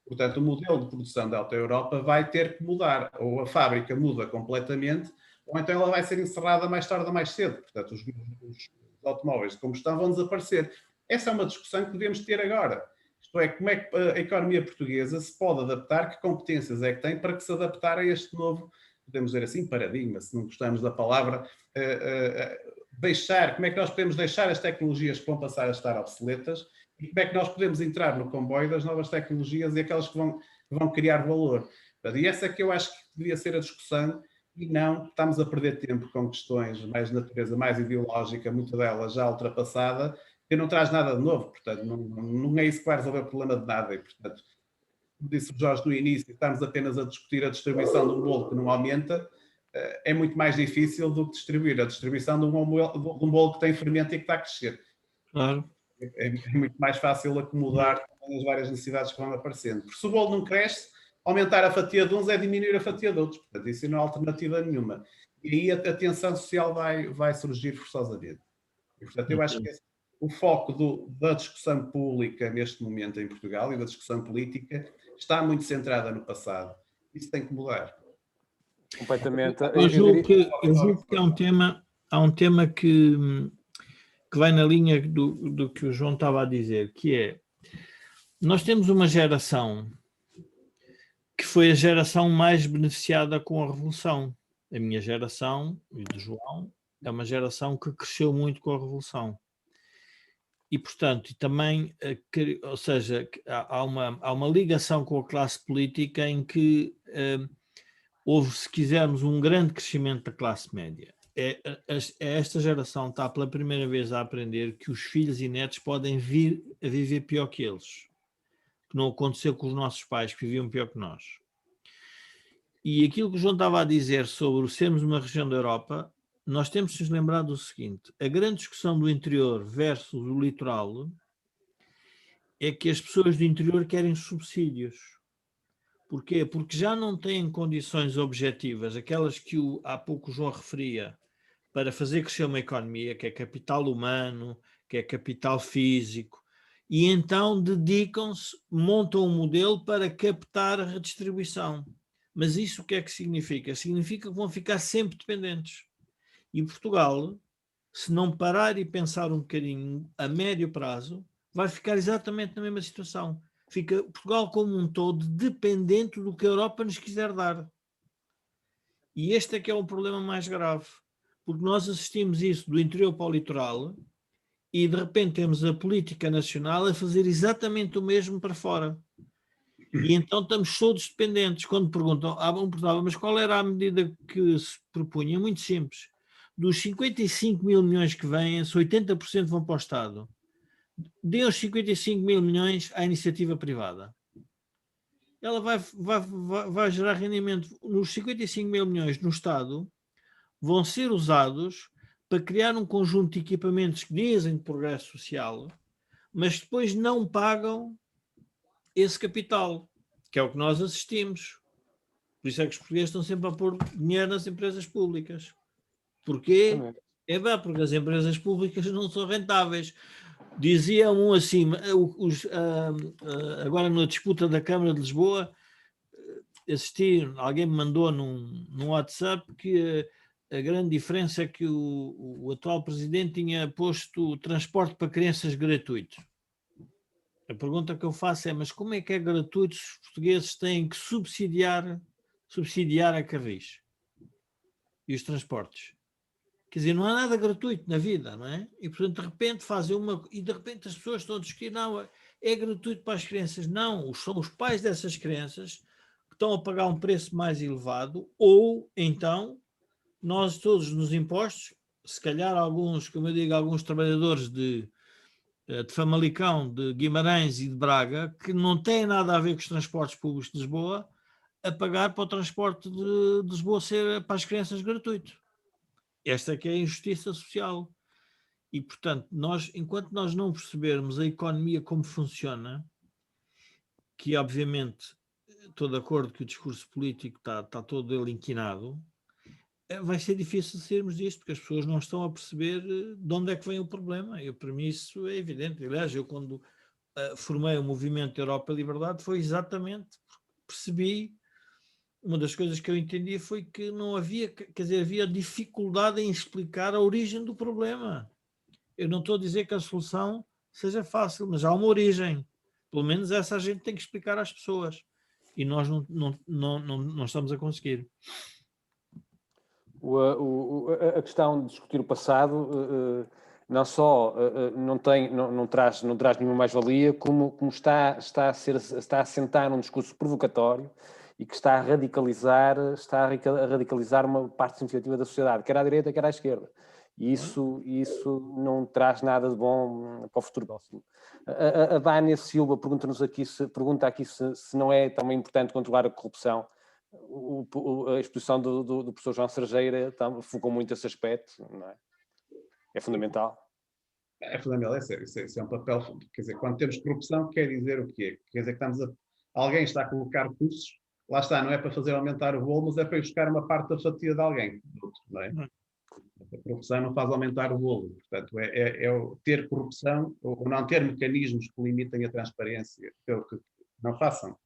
portanto, o modelo de produção da Auto-Europa vai ter que mudar. Ou a fábrica muda completamente, ou então ela vai ser encerrada mais tarde ou mais cedo. Portanto, os automóveis de combustão vão desaparecer. Essa é uma discussão que devemos ter agora. Isto é, como é que a economia portuguesa se pode adaptar, que competências é que tem para que se adaptar a este novo, podemos dizer assim, paradigma, se não gostamos da palavra, como é que nós podemos deixar as tecnologias que vão passar a estar obsoletas e como é que nós podemos entrar no comboio das novas tecnologias e aquelas que vão criar valor. E essa é que eu acho que devia ser a discussão e não estamos a perder tempo com questões mais de natureza, mais ideológica, muita delas já ultrapassada, que não traz nada de novo, portanto, não é isso que vai resolver o problema de nada e, portanto, como disse o Jorge no início, estamos apenas a discutir a distribuição de um bolo que não aumenta, é muito mais difícil do que distribuir a distribuição de um bolo que tem fermento e que está a crescer. Claro. É muito mais fácil acomodar as várias necessidades que vão aparecendo. Porque se o bolo não cresce, aumentar a fatia de uns é diminuir a fatia de outros. Portanto, isso não é alternativa nenhuma. E aí a tensão social vai surgir forçosamente. E, portanto, eu acho que o foco da discussão pública neste momento em Portugal e da discussão política está muito centrada no passado. Isso tem que mudar. Completamente. Eu julgo que há um tema que vai na linha do que o João estava a dizer, que é, nós temos uma geração que foi a geração mais beneficiada com a Revolução. A minha geração, e do João, é uma geração que cresceu muito com a Revolução. E, portanto, também, ou seja, há uma ligação com a classe política em que houve, se quisermos, um grande crescimento da classe média. Esta geração está pela primeira vez a aprender que os filhos e netos podem vir a viver pior que eles. Que não aconteceu com os nossos pais, que viviam pior que nós. E aquilo que o João estava a dizer sobre sermos uma região da Europa, nós temos de nos lembrar do seguinte: a grande discussão do interior versus o litoral é que as pessoas do interior querem subsídios. Porquê? Porque já não têm condições objetivas, aquelas que há pouco o João referia, para fazer crescer uma economia, que é capital humano, que é capital físico, e então dedicam-se, montam um modelo para captar a redistribuição. Mas isso o que é que significa? Significa que vão ficar sempre dependentes. E Portugal, se não parar e pensar um bocadinho a médio prazo, vai ficar exatamente na mesma situação. Fica Portugal como um todo dependente do que a Europa nos quiser dar. E este é que é o problema mais grave, porque nós assistimos isso do interior para o litoral e de repente temos a política nacional a fazer exatamente o mesmo para fora. E então estamos todos dependentes. Quando perguntam, mas qual era a medida que se propunha? É muito simples. Dos 55 mil milhões que vêm, 80% vão para o Estado. Dê os 55 mil milhões à iniciativa privada. Ela vai gerar rendimento. Nos 55 mil milhões no Estado vão ser usados para criar um conjunto de equipamentos que dizem de progresso social, mas depois não pagam esse capital, que é o que nós assistimos. Por isso é que os portugueses estão sempre a pôr dinheiro nas empresas públicas. Porquê? Porque as empresas públicas não são rentáveis. Dizia um assim, agora na disputa da Câmara de Lisboa, alguém me mandou num WhatsApp que a grande diferença é que o atual presidente tinha posto transporte para crianças gratuito. A pergunta que eu faço é, mas como é que é gratuito se os portugueses têm que subsidiar a Carris e os transportes? Quer dizer, não há nada gratuito na vida, não é? E, portanto, de repente fazem e de repente as pessoas estão a discutir, não, é gratuito para as crianças. Não, são os pais dessas crianças que estão a pagar um preço mais elevado, ou então nós todos nos impostos, se calhar alguns, como eu digo, alguns trabalhadores de Famalicão, de Guimarães e de Braga, que não têm nada a ver com os transportes públicos de Lisboa, a pagar para o transporte de Lisboa ser para as crianças gratuito. Esta é que é a injustiça social. E, portanto, enquanto nós não percebermos a economia como funciona, que obviamente estou de acordo que o discurso político está todo ele inquinado, vai ser difícil sairmos disto, porque as pessoas não estão a perceber de onde é que vem o problema. Para mim isso é evidente. Aliás, eu quando formei o movimento Europa e Liberdade foi exatamente porque percebi, uma das coisas que eu entendi foi que não havia, quer dizer, havia dificuldade em explicar a origem do problema. Eu não estou a dizer que a solução seja fácil, mas há uma origem. Pelo menos essa a gente tem que explicar às pessoas. E nós não estamos a conseguir. A questão de discutir o passado não só não traz nenhuma mais-valia, como está a assentar num discurso provocatório e que está a radicalizar uma parte significativa da sociedade, quer à direita, quer à esquerda. E isso não traz nada de bom para o futuro próximo. A Vânia Silva pergunta aqui se não é também importante controlar a corrupção. A exposição do professor João Sergeira focou muito esse aspecto, não é? É fundamental. É fundamental, esse é um papel, quer dizer, quando temos corrupção, quer dizer o quê? Quer dizer que alguém está a colocar custos, lá está, não é para fazer aumentar o bolo, mas é para ir buscar uma parte da fatia de alguém, não é? A corrupção não faz aumentar o bolo, portanto, é ter corrupção ou não ter mecanismos que limitem a transparência, que não façam.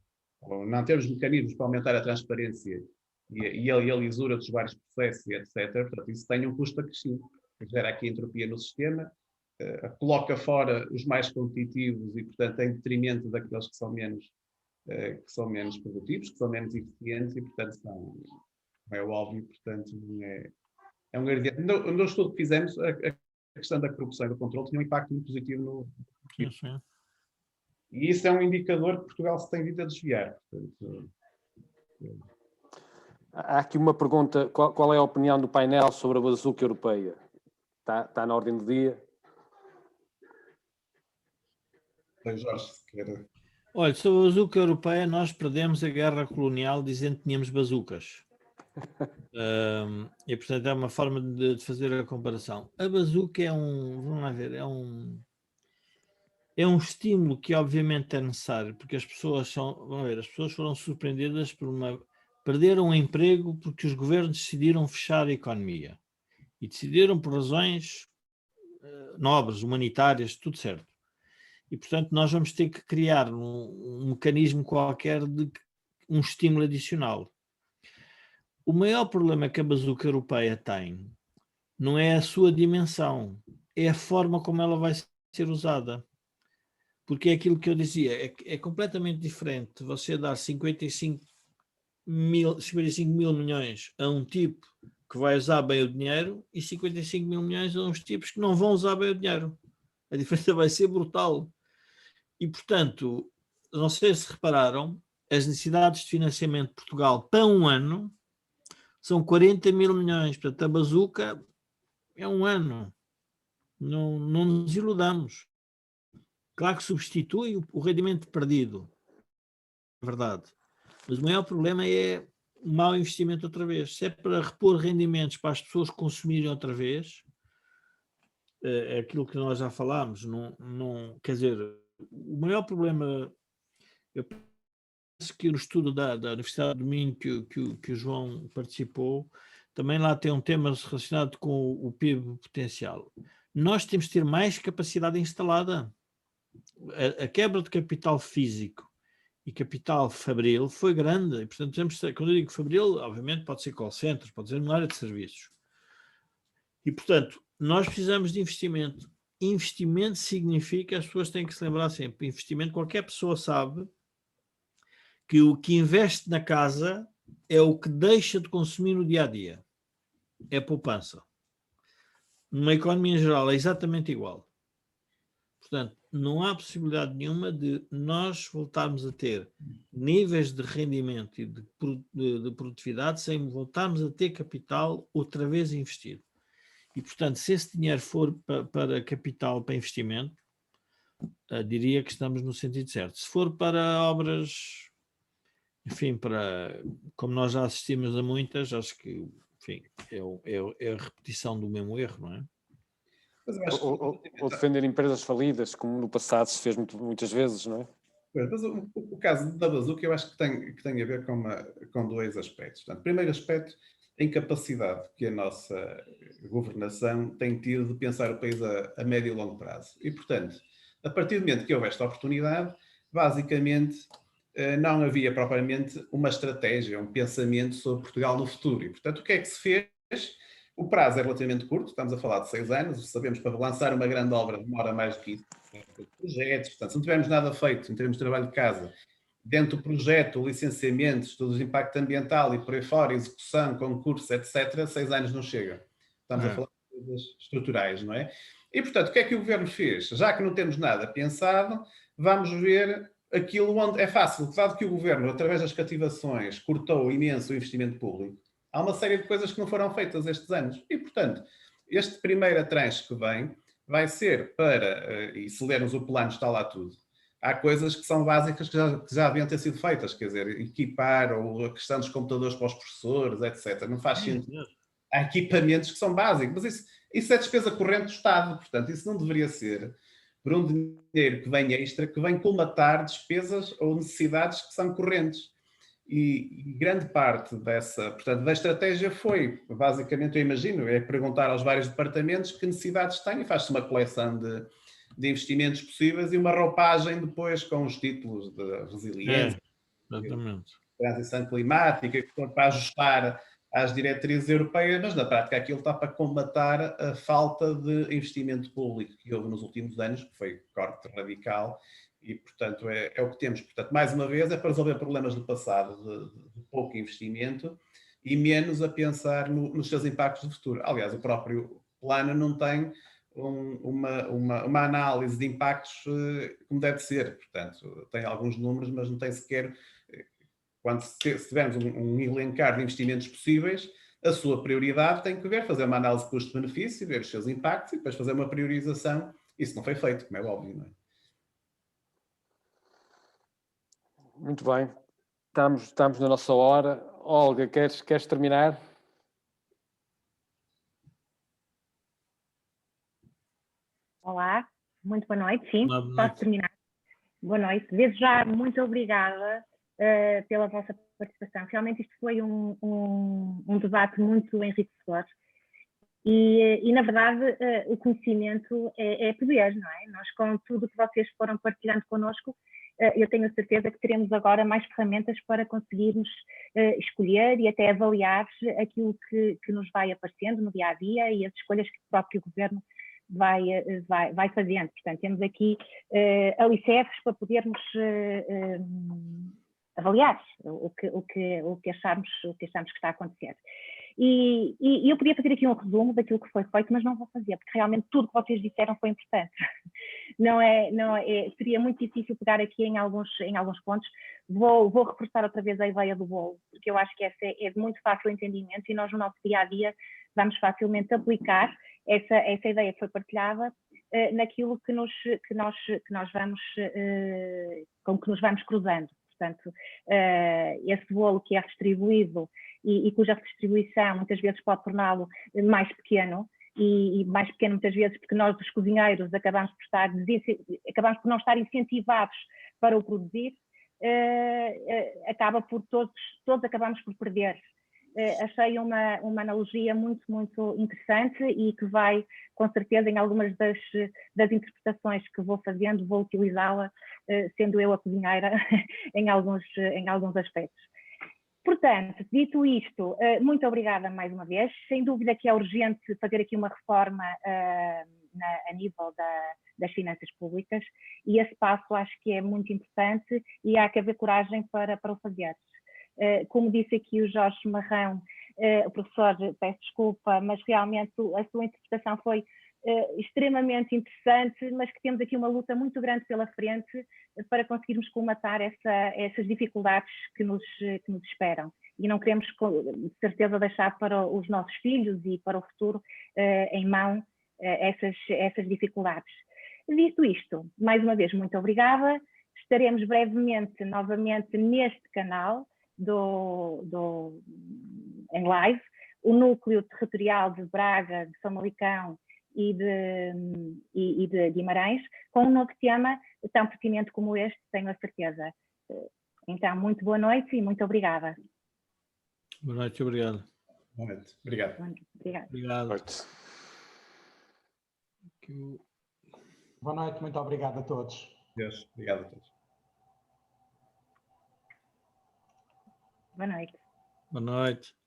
Ou não temos mecanismos para aumentar a transparência e a lisura dos vários processos, etc. Portanto, isso tem um custo acrescido. Gera aqui entropia no sistema, coloca fora os mais competitivos e, portanto, em detrimento daqueles que são menos produtivos, que são menos eficientes e, portanto, é óbvio, portanto, é um ingrediente. No estudo que fizemos, a questão da corrupção e do controle tinha um impacto muito positivo no... Sim. E isso é um indicador que Portugal se tem vindo a desviar. Portanto, há aqui uma pergunta, qual é a opinião do painel sobre a bazuca europeia? Está na ordem do dia? Jorge, se quer... Olha, sobre a bazuca europeia, nós perdemos a guerra colonial dizendo que tínhamos bazucas. E, portanto, é uma forma de fazer a comparação. A bazuca vamos lá ver, é um estímulo que obviamente é necessário, porque as pessoas foram surpreendidas perderam o emprego porque os governos decidiram fechar a economia. E decidiram por razões nobres, humanitárias, tudo certo. E, portanto, nós vamos ter que criar um mecanismo qualquer de um estímulo adicional. O maior problema que a bazuca europeia tem não é a sua dimensão, é a forma como ela vai ser usada. Porque é aquilo que eu dizia, é completamente diferente você dar 55 mil milhões a um tipo que vai usar bem o dinheiro e 55 mil milhões a uns tipos que não vão usar bem o dinheiro. A diferença vai ser brutal. E, portanto, não sei se repararam, as necessidades de financiamento de Portugal para um ano são 40 mil milhões. Portanto, a bazuca é um ano. Não nos iludamos. Claro que substitui o rendimento perdido. É verdade. Mas o maior problema é o mau investimento outra vez. Se é para repor rendimentos para as pessoas consumirem outra vez, é aquilo que nós já falámos. Quer dizer, o maior problema, eu penso que no estudo da Universidade do Minho que o João participou, também lá tem um tema relacionado com o PIB potencial. Nós temos de ter mais capacidade instalada. A quebra de capital físico e capital fabril foi grande. E, portanto, quando eu digo fabril, obviamente pode ser call centers, pode ser na área de serviços. E, portanto, nós precisamos de investimento. investimento significa, as pessoas têm que se lembrar sempre, investimento, qualquer pessoa sabe que o que investe na casa é o que deixa de consumir no dia-a-dia. É poupança. Numa economia em geral é exatamente igual. Portanto, não há possibilidade nenhuma de nós voltarmos a ter níveis de rendimento e de produtividade sem voltarmos a ter capital outra vez investido. E, portanto, se esse dinheiro for para capital, para investimento, diria que estamos no sentido certo. Se for para obras, enfim, como nós já assistimos a muitas, acho que, enfim, é a repetição do mesmo erro, não é? Ou defender empresas falidas, como no passado se fez muitas vezes, não é? Mas o caso da Bazuca eu acho que tem a ver com dois aspectos. Portanto, primeiro aspecto, a incapacidade que a nossa governação tem tido de pensar o país a médio e longo prazo. E, portanto, a partir do momento que houve esta oportunidade, basicamente não havia propriamente uma estratégia, um pensamento sobre Portugal no futuro. E, portanto, o que é que se fez? O prazo é relativamente curto, estamos a falar de 6 anos, sabemos que para lançar uma grande obra demora mais do que isso, projetos, portanto, se não tivermos nada feito em termos de trabalho de casa, dentro do projeto, licenciamento, estudos de impacto ambiental e por aí fora, execução, concurso, etc., 6 anos não chega. Estamos a falar de coisas estruturais, não é? E, portanto, o que é que o governo fez? Já que não temos nada pensado, vamos ver aquilo onde é fácil, dado que o governo, através das cativações, cortou imenso o investimento público, há uma série de coisas que não foram feitas estes anos. E, portanto, este primeiro tranche que vem vai ser para, e se lermos o plano está lá tudo, há coisas que são básicas que já haviam ter sido feitas, quer dizer, equipar ou a questão dos computadores para os professores, etc. Não faz sentido. Há equipamentos que são básicos, mas isso é despesa corrente do Estado, portanto, isso não deveria ser por um dinheiro que vem extra, que vem colmatar despesas ou necessidades que são correntes. E grande parte portanto, da estratégia foi, basicamente, eu imagino, é perguntar aos vários departamentos que necessidades têm e faz-se uma coleção de investimentos possíveis e uma roupagem depois com os títulos de resiliência, exatamente. transição climática, que for para ajustar às diretrizes europeias, mas na prática aquilo está para combatar a falta de investimento público que houve nos últimos anos, que foi corte radical, e, portanto, é o que temos. Portanto, mais uma vez, é para resolver problemas do passado de pouco investimento e menos a pensar nos seus impactos do futuro. Aliás, o próprio plano não tem uma análise de impactos como deve ser. Portanto, tem alguns números, mas não tem sequer... se tivermos um elencar de investimentos possíveis, a sua prioridade tem que ver, fazer uma análise de custo-benefício, ver os seus impactos e depois fazer uma priorização. Isso não foi feito, como é óbvio, não é? Muito bem. Estamos na nossa hora. Olga, queres terminar? Olá, muito boa noite. Sim, posso terminar. Boa noite. Desde já, muito obrigada pela vossa participação. Realmente isto foi um debate muito enriquecedor. E na verdade, o conhecimento é poder, não é? Nós, com tudo o que vocês foram partilhando connosco, eu tenho a certeza que teremos agora mais ferramentas para conseguirmos escolher e até avaliar aquilo que nos vai aparecendo no dia-a-dia e as escolhas que o próprio governo vai fazendo. Portanto, temos aqui alicerces para podermos avaliar o que achamos que está a acontecer. E eu podia fazer aqui um resumo daquilo que foi feito, mas não vou fazer, porque realmente tudo que vocês disseram foi importante. Seria muito difícil pegar aqui em alguns pontos. Vou reforçar outra vez a ideia do bolo, porque eu acho que essa é de muito fácil entendimento e nós no nosso dia-a-dia vamos facilmente aplicar essa ideia que foi partilhada naquilo com que nos vamos cruzando. Portanto, esse bolo que é distribuído e cuja distribuição muitas vezes pode torná-lo mais pequeno, e mais pequeno muitas vezes porque nós, os cozinheiros, acabamos por não estar incentivados para o produzir, acaba por todos acabamos por perder. Achei uma analogia muito, muito interessante e que vai, com certeza, em algumas das interpretações que vou fazendo, vou utilizá-la, sendo eu a cozinheira, em alguns aspectos. Portanto, dito isto, muito obrigada mais uma vez. Sem dúvida que é urgente fazer aqui uma reforma a nível das finanças públicas, e esse passo acho que é muito importante e há que haver coragem para o fazer. Como disse aqui o Jorge Marrão, o professor, peço desculpa, mas realmente a sua interpretação foi extremamente interessante, mas que temos aqui uma luta muito grande pela frente para conseguirmos colmatar essas dificuldades que nos esperam. E não queremos, de certeza, deixar para os nossos filhos e para o futuro em mão essas dificuldades. Dito isto, mais uma vez, muito obrigada. Estaremos brevemente, novamente, neste canal em live, o Núcleo Territorial de Braga, de Famalicão e de Guimarães, com um novo tema tão pertinente como este, tenho a certeza. Então, muito boa noite e muito obrigada. Boa noite, obrigado. Boa noite, obrigado. Obrigado. Boa noite, muito obrigado a todos. Deus, obrigado a todos. Boa noite. Boa noite.